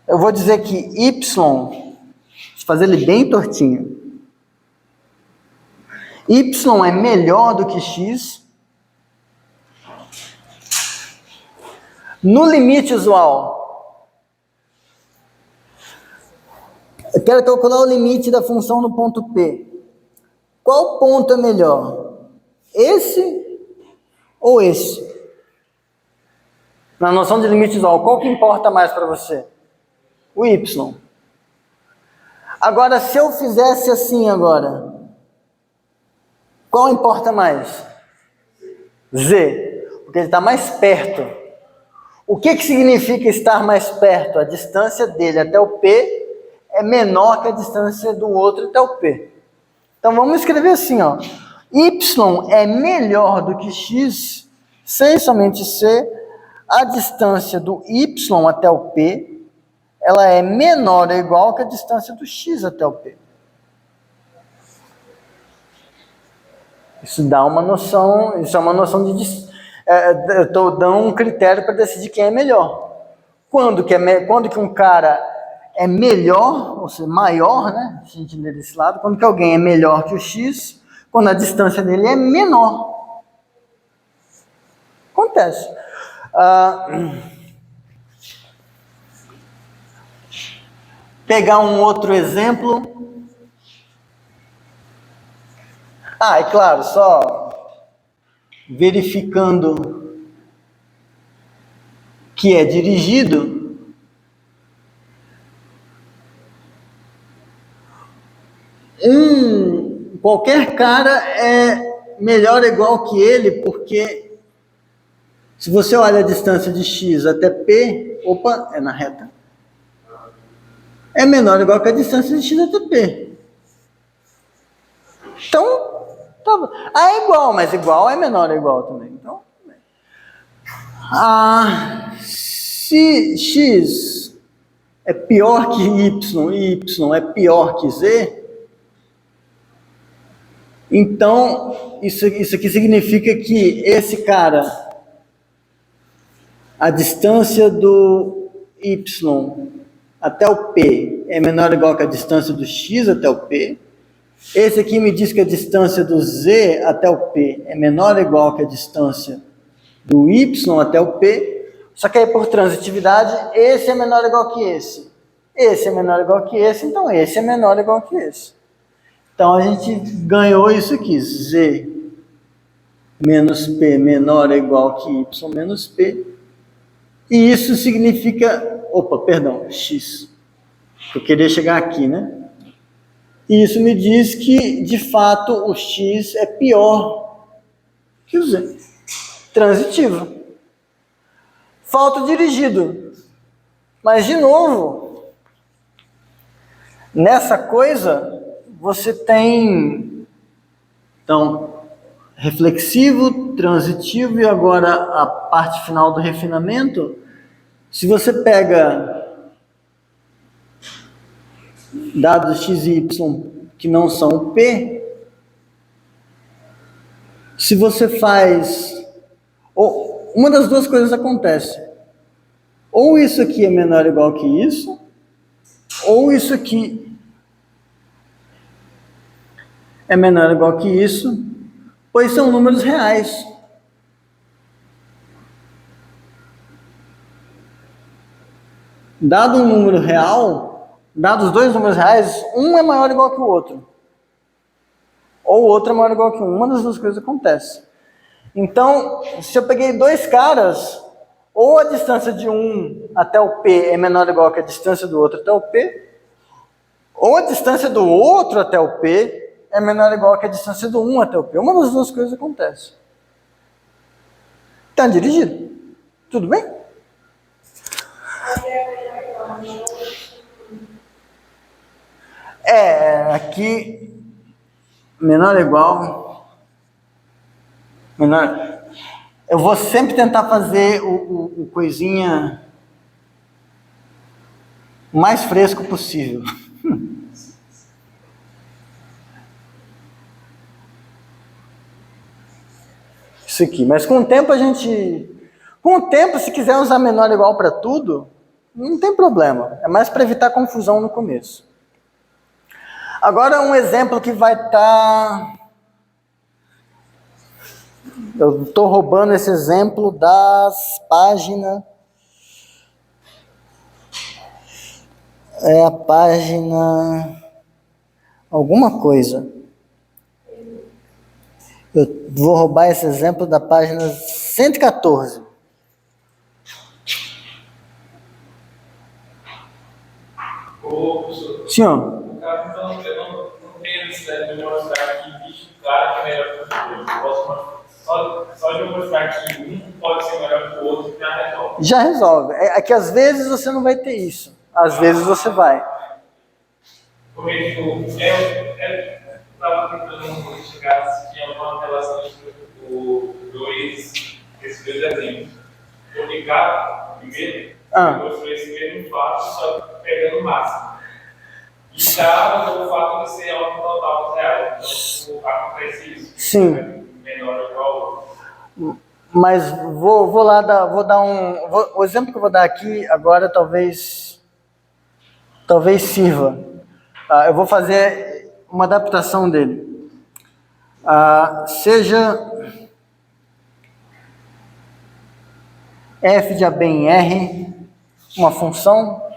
Eu vou dizer que Y, vou fazer ele bem tortinho. Y é melhor do que X. No limite usual, eu quero calcular o limite da função no ponto P. Qual ponto é melhor? Esse ou esse? Na noção de limite usual, qual que importa mais para você? O Y. Agora, se eu fizesse assim agora, qual importa mais? Z, porque ele está mais perto. O que significa estar mais perto? A distância dele até o P é menor que a distância do outro até o P. Então vamos escrever assim, ó. Y é melhor do que X, sem somente C, a distância do Y até o P, ela é menor ou igual que a distância do X até o P. Isso dá uma noção, isso é uma noção de... eu estou dando um critério para decidir quem é melhor. Quando que um cara é melhor, ou seja, maior, né? Se a gente ler desse lado, quando que alguém é melhor que o X, quando a distância dele é menor. Acontece. Pegar um outro exemplo. É claro, só verificando que é dirigido, qualquer cara é melhor ou igual que ele, porque se você olha a distância de X até P, é na reta, é menor ou igual que a distância de X até P. Então, é igual, mas igual é menor ou igual também. Então, se X é pior que Y e Y é pior que Z, então isso aqui significa que esse cara, a distância do Y até o P é menor ou igual que a distância do X até o P. Esse aqui me diz que a distância do Z até o P é menor ou igual que a distância do Y até o P. Só que aí por transitividade, esse é menor ou igual que esse. Esse é menor ou igual que esse, então esse é menor ou igual que esse. Então a gente ganhou isso aqui, Z menos P menor ou igual que Y menos P. E isso significa, X. Eu queria chegar aqui, né? E isso me diz que, de fato, o X é pior que o Z. Transitivo. Falta o dirigido. Mas, de novo, nessa coisa, você tem, então, reflexivo, transitivo, e agora a parte final do refinamento Se você pega dados x e y que não são P, se você faz... uma das duas coisas acontece. Ou isso aqui é menor ou igual que isso, ou isso aqui é menor ou igual que isso, pois são números reais. Dado um número real, dados dois números reais, um é maior ou igual que o outro. Ou o outro é maior ou igual que um. Uma das duas coisas acontece. Então, se eu peguei dois caras, ou a distância de um até o P é menor ou igual que a distância do outro até o P, ou a distância do outro até o P é menor ou igual que a distância do um até o P. Uma das duas coisas acontece. Está dirigido? Tudo bem? Aqui, menor ou igual, menor. Eu vou sempre tentar fazer o coisinha mais fresco possível. Isso aqui. Mas com o tempo com o tempo, se quiser usar menor ou igual para tudo, não tem problema. É mais para evitar confusão no começo. Agora um exemplo que vai estar... Eu estou roubando esse exemplo das páginas... É a página... alguma coisa. Eu vou roubar esse exemplo da página 114. Senhor. Então, eu não tenho necessidade de mostrar que bicho claro que é melhor que o outro. Eu posso só de eu mostrar que um pode ser melhor que o outro, já resolve. Já resolve. É que às vezes você não vai ter isso. Às vezes você vai. Porque, tipo, eu estava tentando chegar se tinha uma relação entre esses dois exemplos. Porque cada, primeiro, eu mostrei esse mesmo fato, só pegando massa. E está o fato de ser algo total real. Então, acontece isso. Sim. Menor ou igual. Mas vou dar o exemplo que eu vou dar aqui agora talvez sirva. Eu vou fazer uma adaptação dele. Seja f de AB em R uma função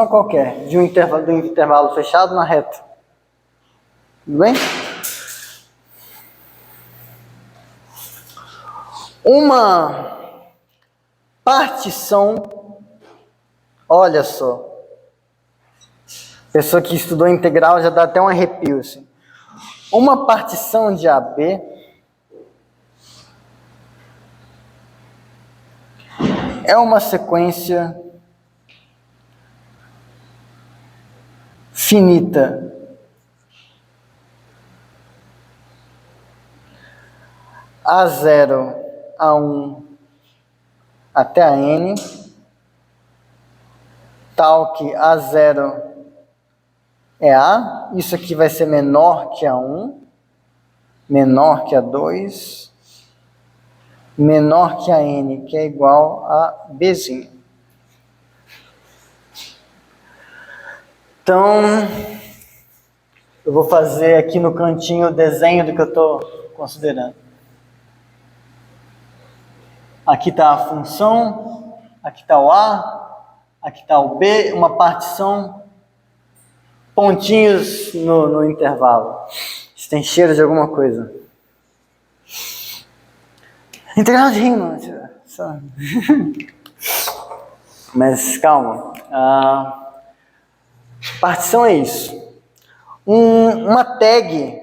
qualquer, de um intervalo fechado na reta. Tudo bem? Uma partição, olha só, pessoa que estudou integral já dá até um arrepio, assim. Uma partição de AB é uma sequência finita. A0, A1 até a N, tal que A0 é A, isso aqui vai ser menor que A1, menor que A2, menor que a N, que é igual a Bzinha. Então, eu vou fazer aqui no cantinho o desenho do que eu estou considerando. Aqui está a função, aqui está o A, aqui está o B, uma partição, pontinhos no intervalo. Isso tem cheiro de alguma coisa. Integral de rima. Mas calma. Partição é isso. Uma tag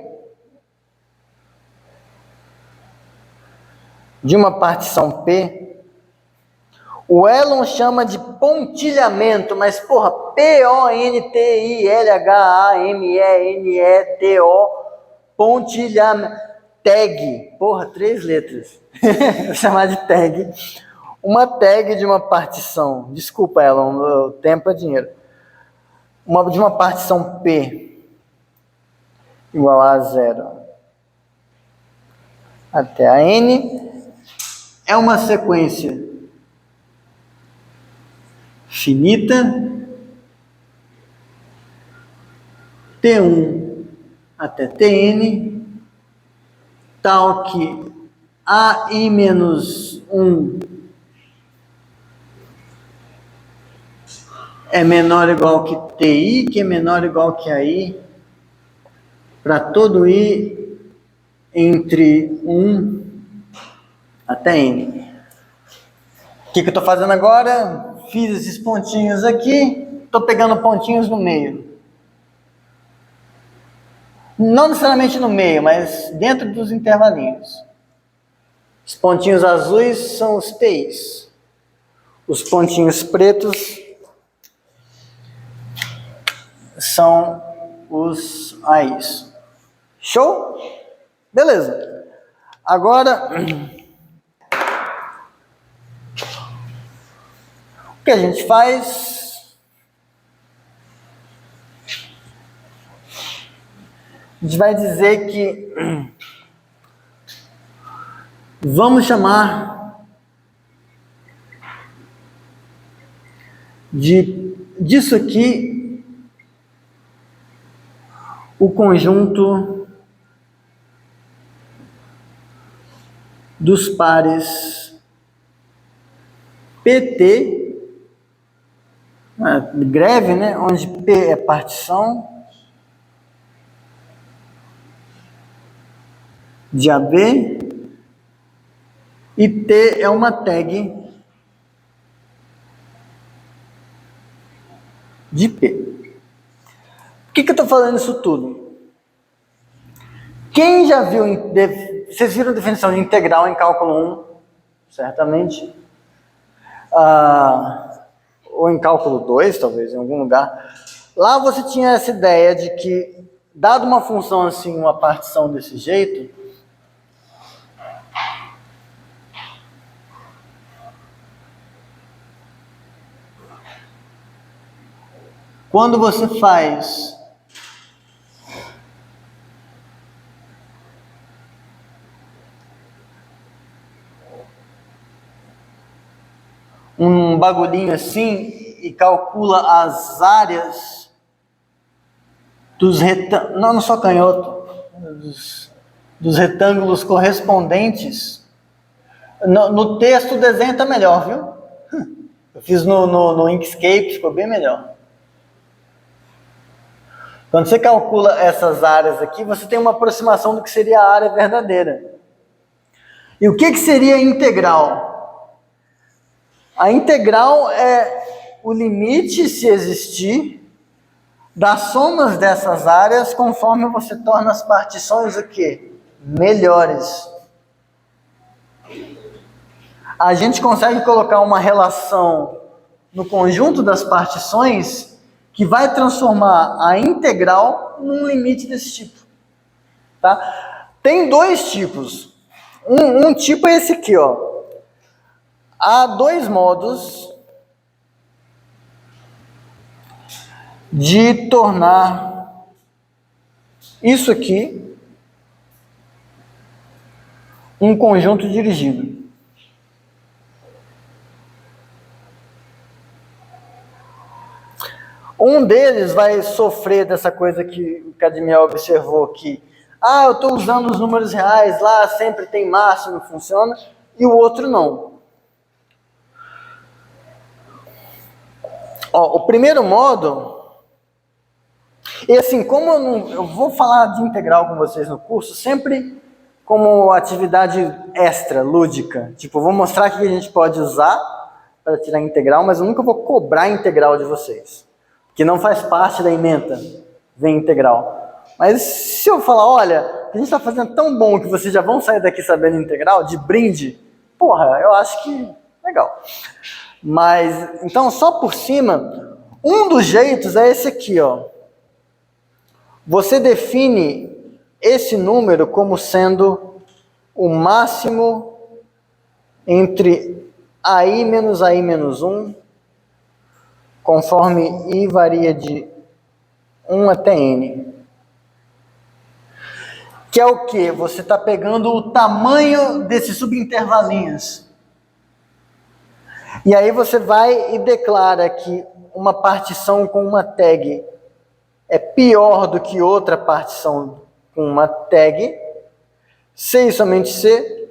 de uma partição P, o Elon chama de pontilhamento, mas porra, P-O-N-T-I-L-H-A-M-E-N-E-T-O, pontilhamento. tag, 3 letras, vou chamar de tag, uma tag de uma partição, desculpa Elon, o tempo é dinheiro, de uma partição P igual a 0 até a N, é uma sequência finita, T1 até Tn, tal que AI menos 1 é menor ou igual que TI, que é menor ou igual que AI, para todo I entre 1 até N. O que eu estou fazendo agora? Fiz esses pontinhos aqui, estou pegando pontinhos no meio. Não necessariamente no meio, mas dentro dos intervalinhos. Os pontinhos azuis são os TIs. Os pontinhos pretos são os AIs. Show? Beleza. Agora, o que a gente faz? A gente vai dizer que vamos chamar disso aqui o conjunto dos pares PT, greve, né? Onde P é partição de AB e T é uma tag de P. Por que eu estou falando isso tudo? Quem já viu, vocês viram a definição de integral em cálculo 1, certamente, ou em cálculo 2, talvez, em algum lugar. Lá você tinha essa ideia de que, dado uma função assim, uma partição desse jeito, quando você faz um bagulhinho assim e calcula as áreas dos retângulos, não só canhoto, dos retângulos correspondentes, no texto o desenho está melhor, viu? Eu fiz no Inkscape, ficou bem melhor. Quando você calcula essas áreas aqui, você tem uma aproximação do que seria a área verdadeira. E o que seria a integral? A integral é o limite, se existir, das somas dessas áreas conforme você torna as partições o quê? Melhores. A gente consegue colocar uma relação no conjunto das partições que vai transformar a integral num limite desse tipo. Tá? Tem dois tipos. Um tipo é esse aqui, ó. Há dois modos de tornar isso aqui um conjunto dirigido. Um deles vai sofrer dessa coisa que o Cadmiel observou aqui. Eu estou usando os números reais, lá sempre tem máximo, funciona, e o outro não. O primeiro modo, e assim, como eu vou falar de integral com vocês no curso, sempre como atividade extra, lúdica. Tipo, eu vou mostrar o que a gente pode usar para tirar integral, mas eu nunca vou cobrar integral de vocês. Que não faz parte da ementa, vem integral. Mas se eu falar, olha, a gente está fazendo tão bom que vocês já vão sair daqui sabendo integral, de brinde, eu acho que legal. Mas, então, só por cima, um dos jeitos é esse aqui, ó. Você define esse número como sendo o máximo entre AI menos AI menos 1, conforme I varia de 1 até N. Que é o quê? Você está pegando o tamanho desses subintervalinhos. E aí você vai e declara que uma partição com uma tag é pior do que outra partição com uma tag, C e somente C.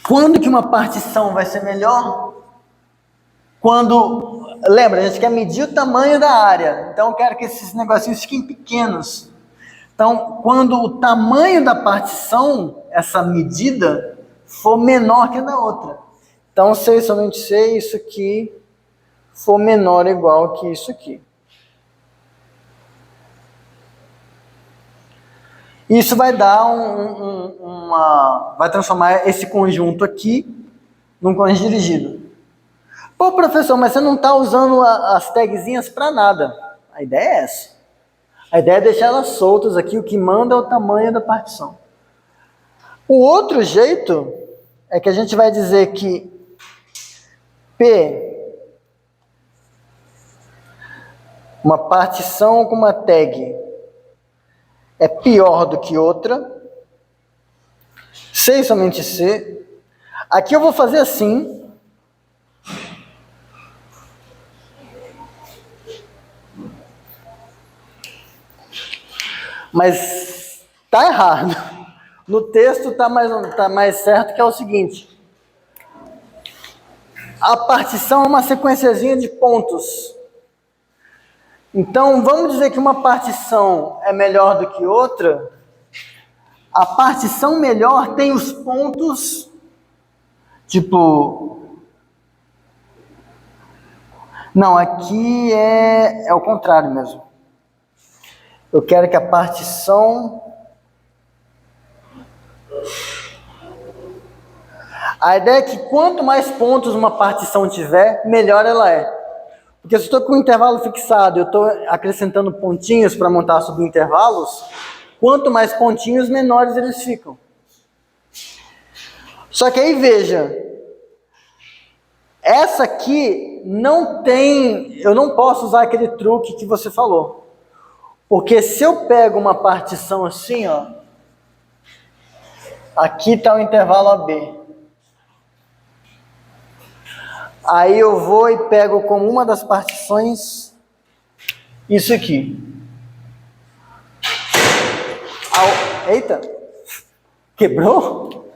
Quando que uma partição vai ser melhor? Quando, lembra, a gente quer medir o tamanho da área, então eu quero que esses negocinhos fiquem pequenos. Então, quando o tamanho da partição, essa medida, for menor que a da outra. Então, C e somente C, isso aqui for menor ou igual que isso aqui. Isso vai dar vai transformar esse conjunto aqui num conjunto dirigido. Pô, professor, mas você não está usando as tagzinhas para nada. A ideia é essa. A ideia é deixar elas soltas aqui, o que manda é o tamanho da partição. O outro jeito é que a gente vai dizer que P, uma partição com uma tag, é pior do que outra, C e somente C. Aqui eu vou fazer assim. Mas tá errado. No texto tá mais certo, que é o seguinte. A partição é uma sequenciazinha de pontos. Então, vamos dizer que uma partição é melhor do que outra. A partição melhor tem os pontos, tipo... Não, aqui é o contrário mesmo. Eu quero que a partição... A ideia é que quanto mais pontos uma partição tiver, melhor ela é. Porque se eu estou com o intervalo fixado, eu estou acrescentando pontinhos para montar subintervalos, quanto mais pontinhos, menores eles ficam. Só que aí veja, essa aqui não tem, eu não posso usar aquele truque que você falou. Porque se eu pego uma partição assim, ó, aqui está o intervalo AB. Aí eu vou e pego como uma das partições isso aqui. Eita! Quebrou?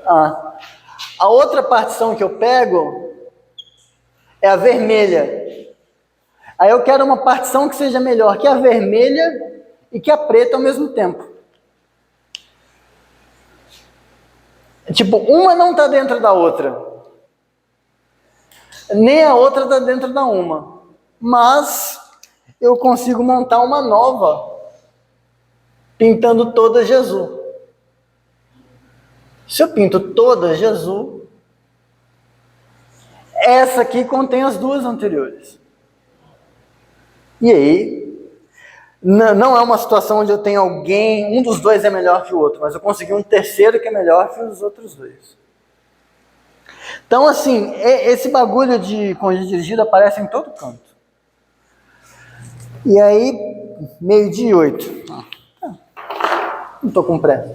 Ah. A outra partição que eu pego é a vermelha. Aí eu quero uma partição que seja melhor que a vermelha e que a preta ao mesmo tempo. Tipo, uma não está dentro da outra. Nem a outra está dentro da uma. Mas eu consigo montar uma nova, pintando todas de azul. Se eu pinto todas de azul, essa aqui contém as duas anteriores. E aí, não é uma situação onde eu tenho alguém, um dos dois é melhor que o outro, mas eu consegui um terceiro que é melhor que os outros dois. Então, assim, esse bagulho de conjunto dirigido aparece em todo canto. E aí, 12:08. Não estou com pressa.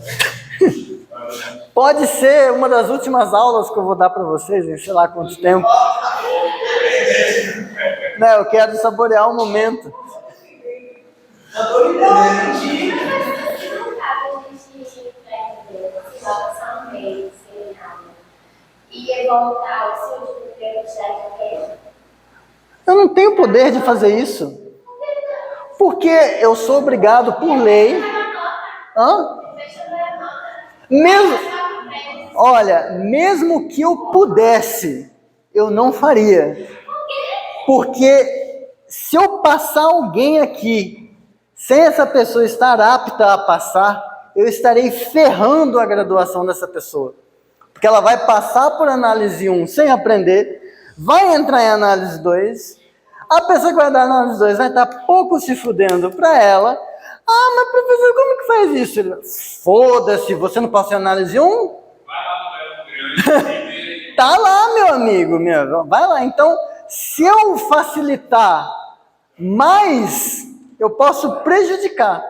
Pode ser uma das últimas aulas que eu vou dar para vocês, em sei lá quanto tempo. Né, eu quero saborear o momento. Eu não tenho poder de fazer isso. Porque eu sou obrigado por lei. Mesmo que eu pudesse, eu não faria. Porque se eu passar alguém aqui, sem essa pessoa estar apta a passar, eu estarei ferrando a graduação dessa pessoa. Porque ela vai passar por análise 1 sem aprender, vai entrar em análise 2, a pessoa que vai dar análise 2 vai estar pouco se fudendo para ela, Ah, mas professor, como que faz isso? Ele, foda-se, você não passou em análise 1? Tá lá, meu amigo, vai lá. Então, se eu facilitar mais, eu posso prejudicar.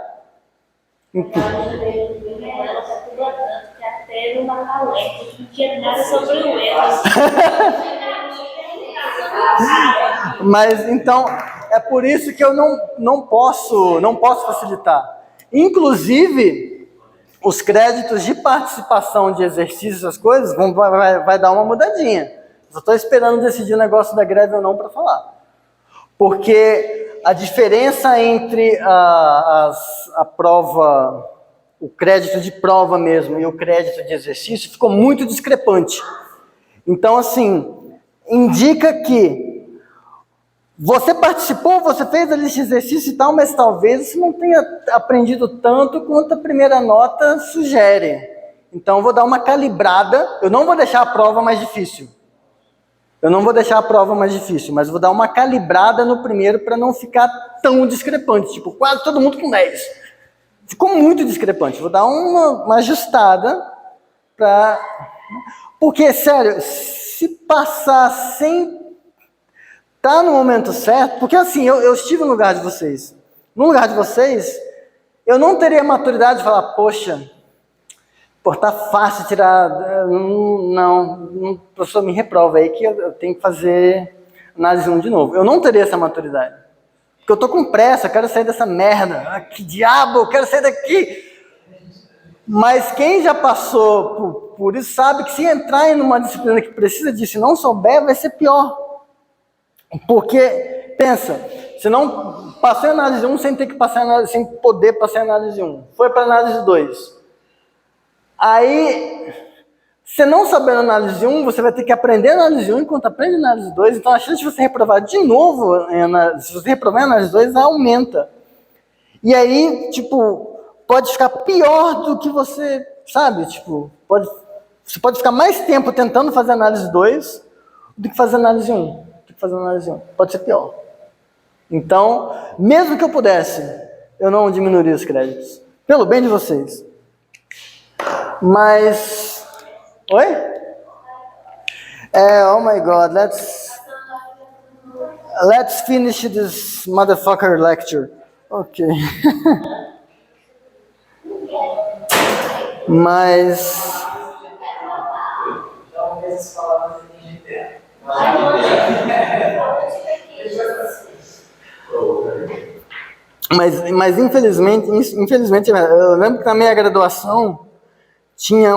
Até numa palestra que não tinha nada sobre o erro. Mas então é por isso que eu não posso facilitar. Inclusive, os créditos de participação de exercícios, essas coisas, vai dar uma mudadinha. Só estou esperando decidir o negócio da greve ou não para falar. Porque a diferença entre a prova, o crédito de prova mesmo e o crédito de exercício ficou muito discrepante. Então, assim, indica que você participou, você fez a lista de exercício e tal, mas talvez você não tenha aprendido tanto quanto a primeira nota sugere. Então, eu vou dar uma calibrada. Eu não vou deixar a prova mais difícil. Mas vou dar uma calibrada no primeiro para não ficar tão discrepante. Tipo, quase todo mundo com 10. Ficou muito discrepante. Vou dar uma ajustada para... Porque, sério, se passar sem tá no momento certo, porque assim, eu estive no lugar de vocês. No lugar de vocês, eu não teria maturidade de falar, poxa, tá fácil tirar, não, professor, me reprova aí que eu tenho que fazer análise 1 de novo. Eu não teria essa maturidade. Porque eu tô com pressa, eu quero sair dessa merda. Ah, que diabo, eu quero sair daqui. Mas quem já passou por isso sabe que se entrar em uma disciplina que precisa disso e não souber, vai ser pior. Porque, pensa, você não passou em análise 1 sem ter que passar em análise, sem poder passar em análise 1. Foi para análise 2. Aí, você não sabendo análise 1, você vai ter que aprender análise 1 enquanto aprende análise 2. Então, a chance de você reprovar de novo, se você reprovar em análise 2, aumenta. E aí, tipo, pode ficar pior do que você, sabe? Tipo, você pode ficar mais tempo tentando fazer análise 2 do que fazer análise 1. Pode ser pior. Então, mesmo que eu pudesse, eu não diminuiria os créditos. Pelo bem de vocês. Mas... Oi? Oh my God, let's finish this motherfucker lecture. Ok. Mas... Mas infelizmente, eu lembro que na minha graduação tinha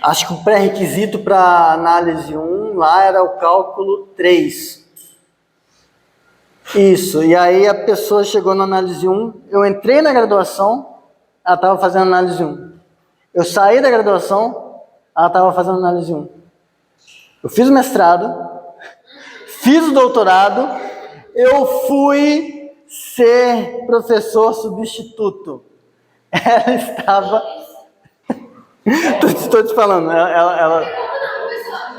acho que o pré-requisito para análise 1 lá era o cálculo 3. Isso, e aí a pessoa chegou na análise 1, eu entrei na graduação, ela estava fazendo análise 1. Eu saí da graduação, ela estava fazendo análise 1. Eu fiz o mestrado, fiz o doutorado, eu fui ser professor substituto. Ela estava... Estou te falando, ela...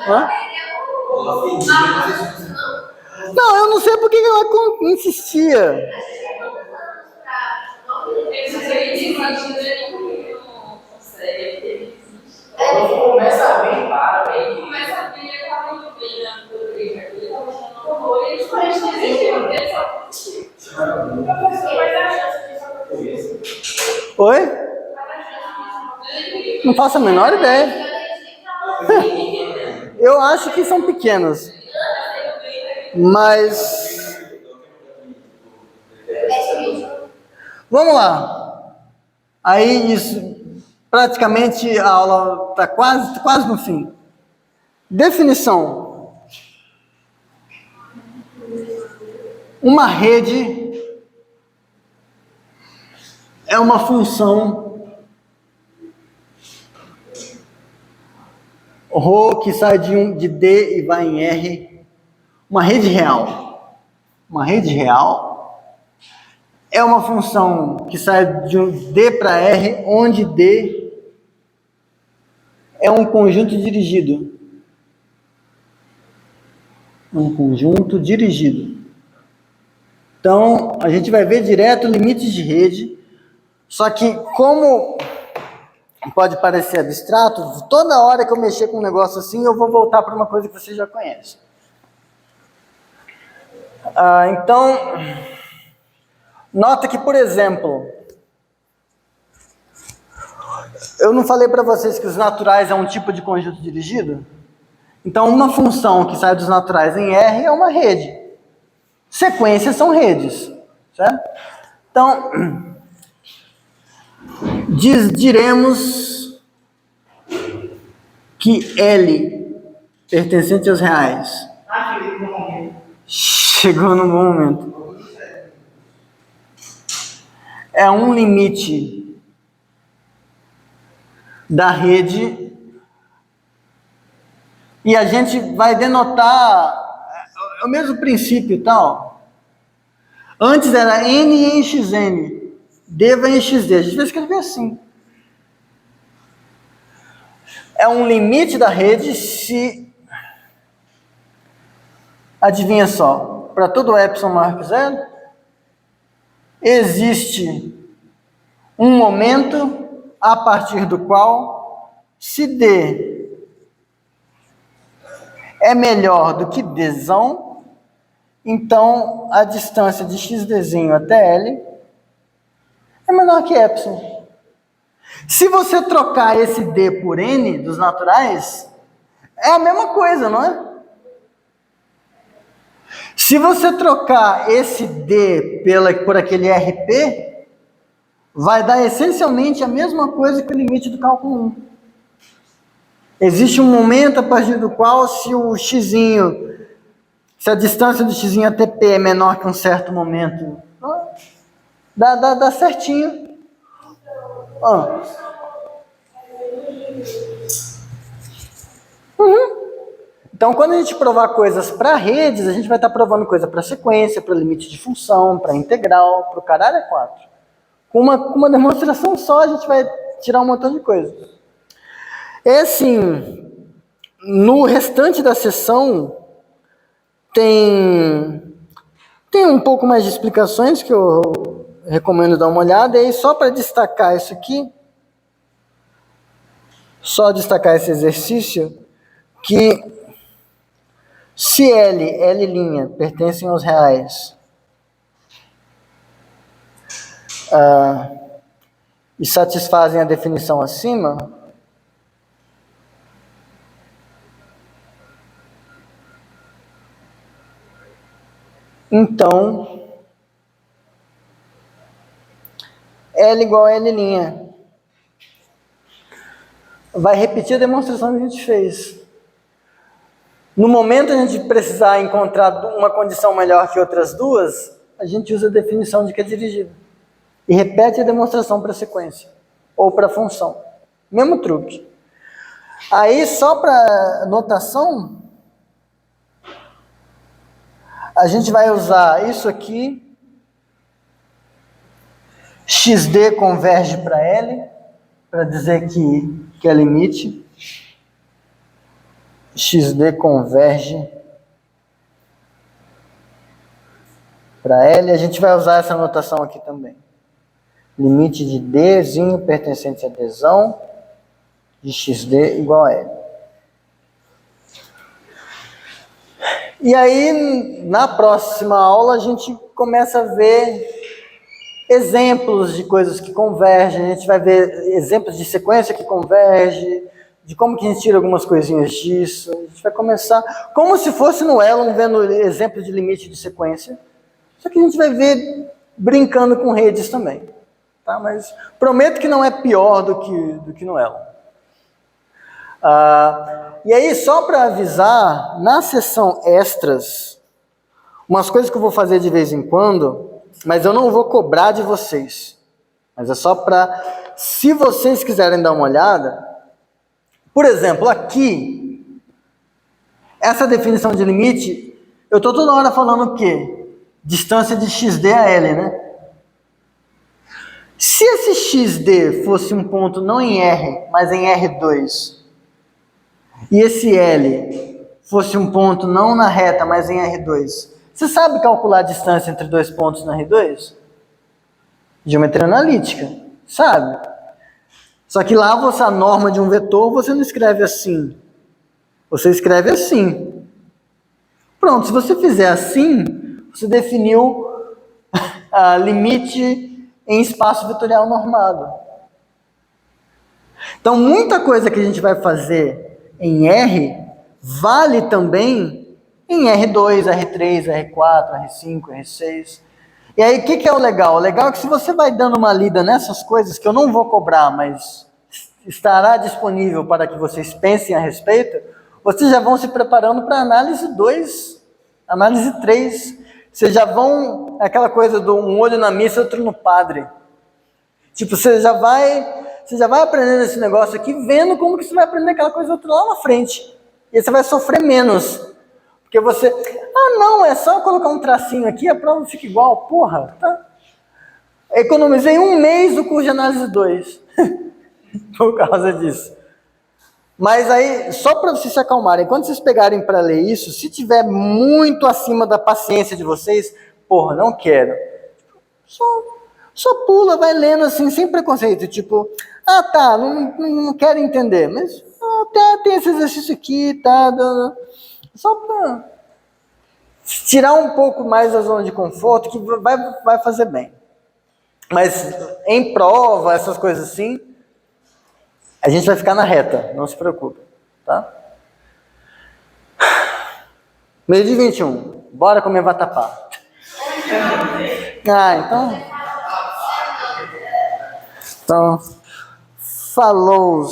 Hã? Não, eu não sei por que ela insistia. Começa bem, para bem. Começa bem, eu tava indo bem na Oi? Não faço a menor ideia. Eu acho que são pequenos. Mas... Vamos lá. Aí, isso... Praticamente a aula está quase no fim. Definição. Uma rede é uma função ρ que sai de D e vai em R. Uma rede real. Uma rede real é uma função que sai de D para R, onde D é um conjunto dirigido. Um conjunto dirigido. Então, a gente vai ver direto limites de rede, só que como pode parecer abstrato, toda hora que eu mexer com um negócio assim, eu vou voltar para uma coisa que você já conhece. Então, nota que, por exemplo, eu não falei para vocês que os naturais é um tipo de conjunto dirigido? Então, uma função que sai dos naturais em R é uma rede. Sequências são redes, certo? Então, diremos que L, pertencente aos reais, chegou no bom momento. É um limite da rede e a gente vai denotar o mesmo princípio e tal. Antes era N em XN, D vai em XD. A gente vai escrever assim. É um limite da rede se... Adivinha só, para todo epsilon maior que zero, existe um momento a partir do qual, se D é melhor do que Dzão, então a distância de xdzinho até L é menor que epsilon. Se você trocar esse D por N dos naturais, é a mesma coisa, não é? Se você trocar esse D por aquele RP, vai dar essencialmente a mesma coisa que o limite do cálculo 1. Existe um momento a partir do qual, se a distância do xzinho até P é menor que um certo momento, dá certinho. Então, quando a gente provar coisas para redes, a gente vai estar provando coisa para sequência, para limite de função, para integral, para o caralho é 4. Com uma demonstração só, a gente vai tirar um montão de coisa. É assim, no restante da sessão, tem um pouco mais de explicações que eu recomendo dar uma olhada. E aí, só para destacar isso aqui, só destacar esse exercício, que se L' pertencem aos reais e satisfazem a definição acima, então L igual a L'. Vai repetir a demonstração que a gente fez. No momento a gente precisar encontrar uma condição melhor que outras duas, a gente usa a definição de que é dirigida. E repete a demonstração para a sequência. Ou para a função. Mesmo truque. Aí, só para notação, a gente vai usar isso aqui. XD converge para L, para dizer que é limite. XD converge para L. A gente vai usar essa notação aqui também. Limite de Dzinho pertencente a Dzão de XD igual a L. E aí, na próxima aula, a gente começa a ver exemplos de coisas que convergem, a gente vai ver exemplos de sequência que converge, de como que a gente tira algumas coisinhas disso. A gente vai começar como se fosse no Elon, vendo exemplo de limite de sequência, só que a gente vai ver brincando com redes também, tá? Mas prometo que não é pior do que no Elon. E aí, só para avisar, na sessão extras, umas coisas que eu vou fazer de vez em quando, mas eu não vou cobrar de vocês, mas é só para, se vocês quiserem dar uma olhada. Por exemplo, aqui, essa definição de limite, eu estou toda hora falando o quê? Distância de XD a L, né? Se esse XD fosse um ponto não em R, mas em R2, e esse L fosse um ponto não na reta, mas em R2, Você sabe calcular a distância entre dois pontos na R2? Geometria analítica, sabe? Só que lá a norma de um vetor você não escreve assim. Você escreve assim. Pronto, se você fizer assim, você definiu a limite em espaço vetorial normado. Então, muita coisa que a gente vai fazer em R vale também em R2, R3, R4, R5, R6. E aí, o que é o legal? O legal é que se você vai dando uma lida nessas coisas, que eu não vou cobrar, mas estará disponível para que vocês pensem a respeito, vocês já vão se preparando para análise 2, análise 3. Vocês já vão, aquela coisa do um olho na missa, outro no padre. Tipo, você já vai aprendendo esse negócio aqui, vendo como que você vai aprender aquela coisa outra lá na frente. E aí você vai sofrer menos. Porque você, não, é só colocar um tracinho aqui, a prova fica igual, porra, tá? Economizei 1 mês do curso de análise 2. Por causa disso. Mas aí, só para vocês se acalmarem, quando vocês pegarem para ler isso, se tiver muito acima da paciência de vocês, porra, não quero. Só pula, vai lendo assim, sem preconceito, tipo, tá, não quero entender, mas tem esse exercício aqui, tá, só para tirar um pouco mais da zona de conforto, que vai fazer bem. Mas em prova, essas coisas assim, a gente vai ficar na reta, não se preocupe, tá? Meio de 21, bora comer vatapá. Então, falou.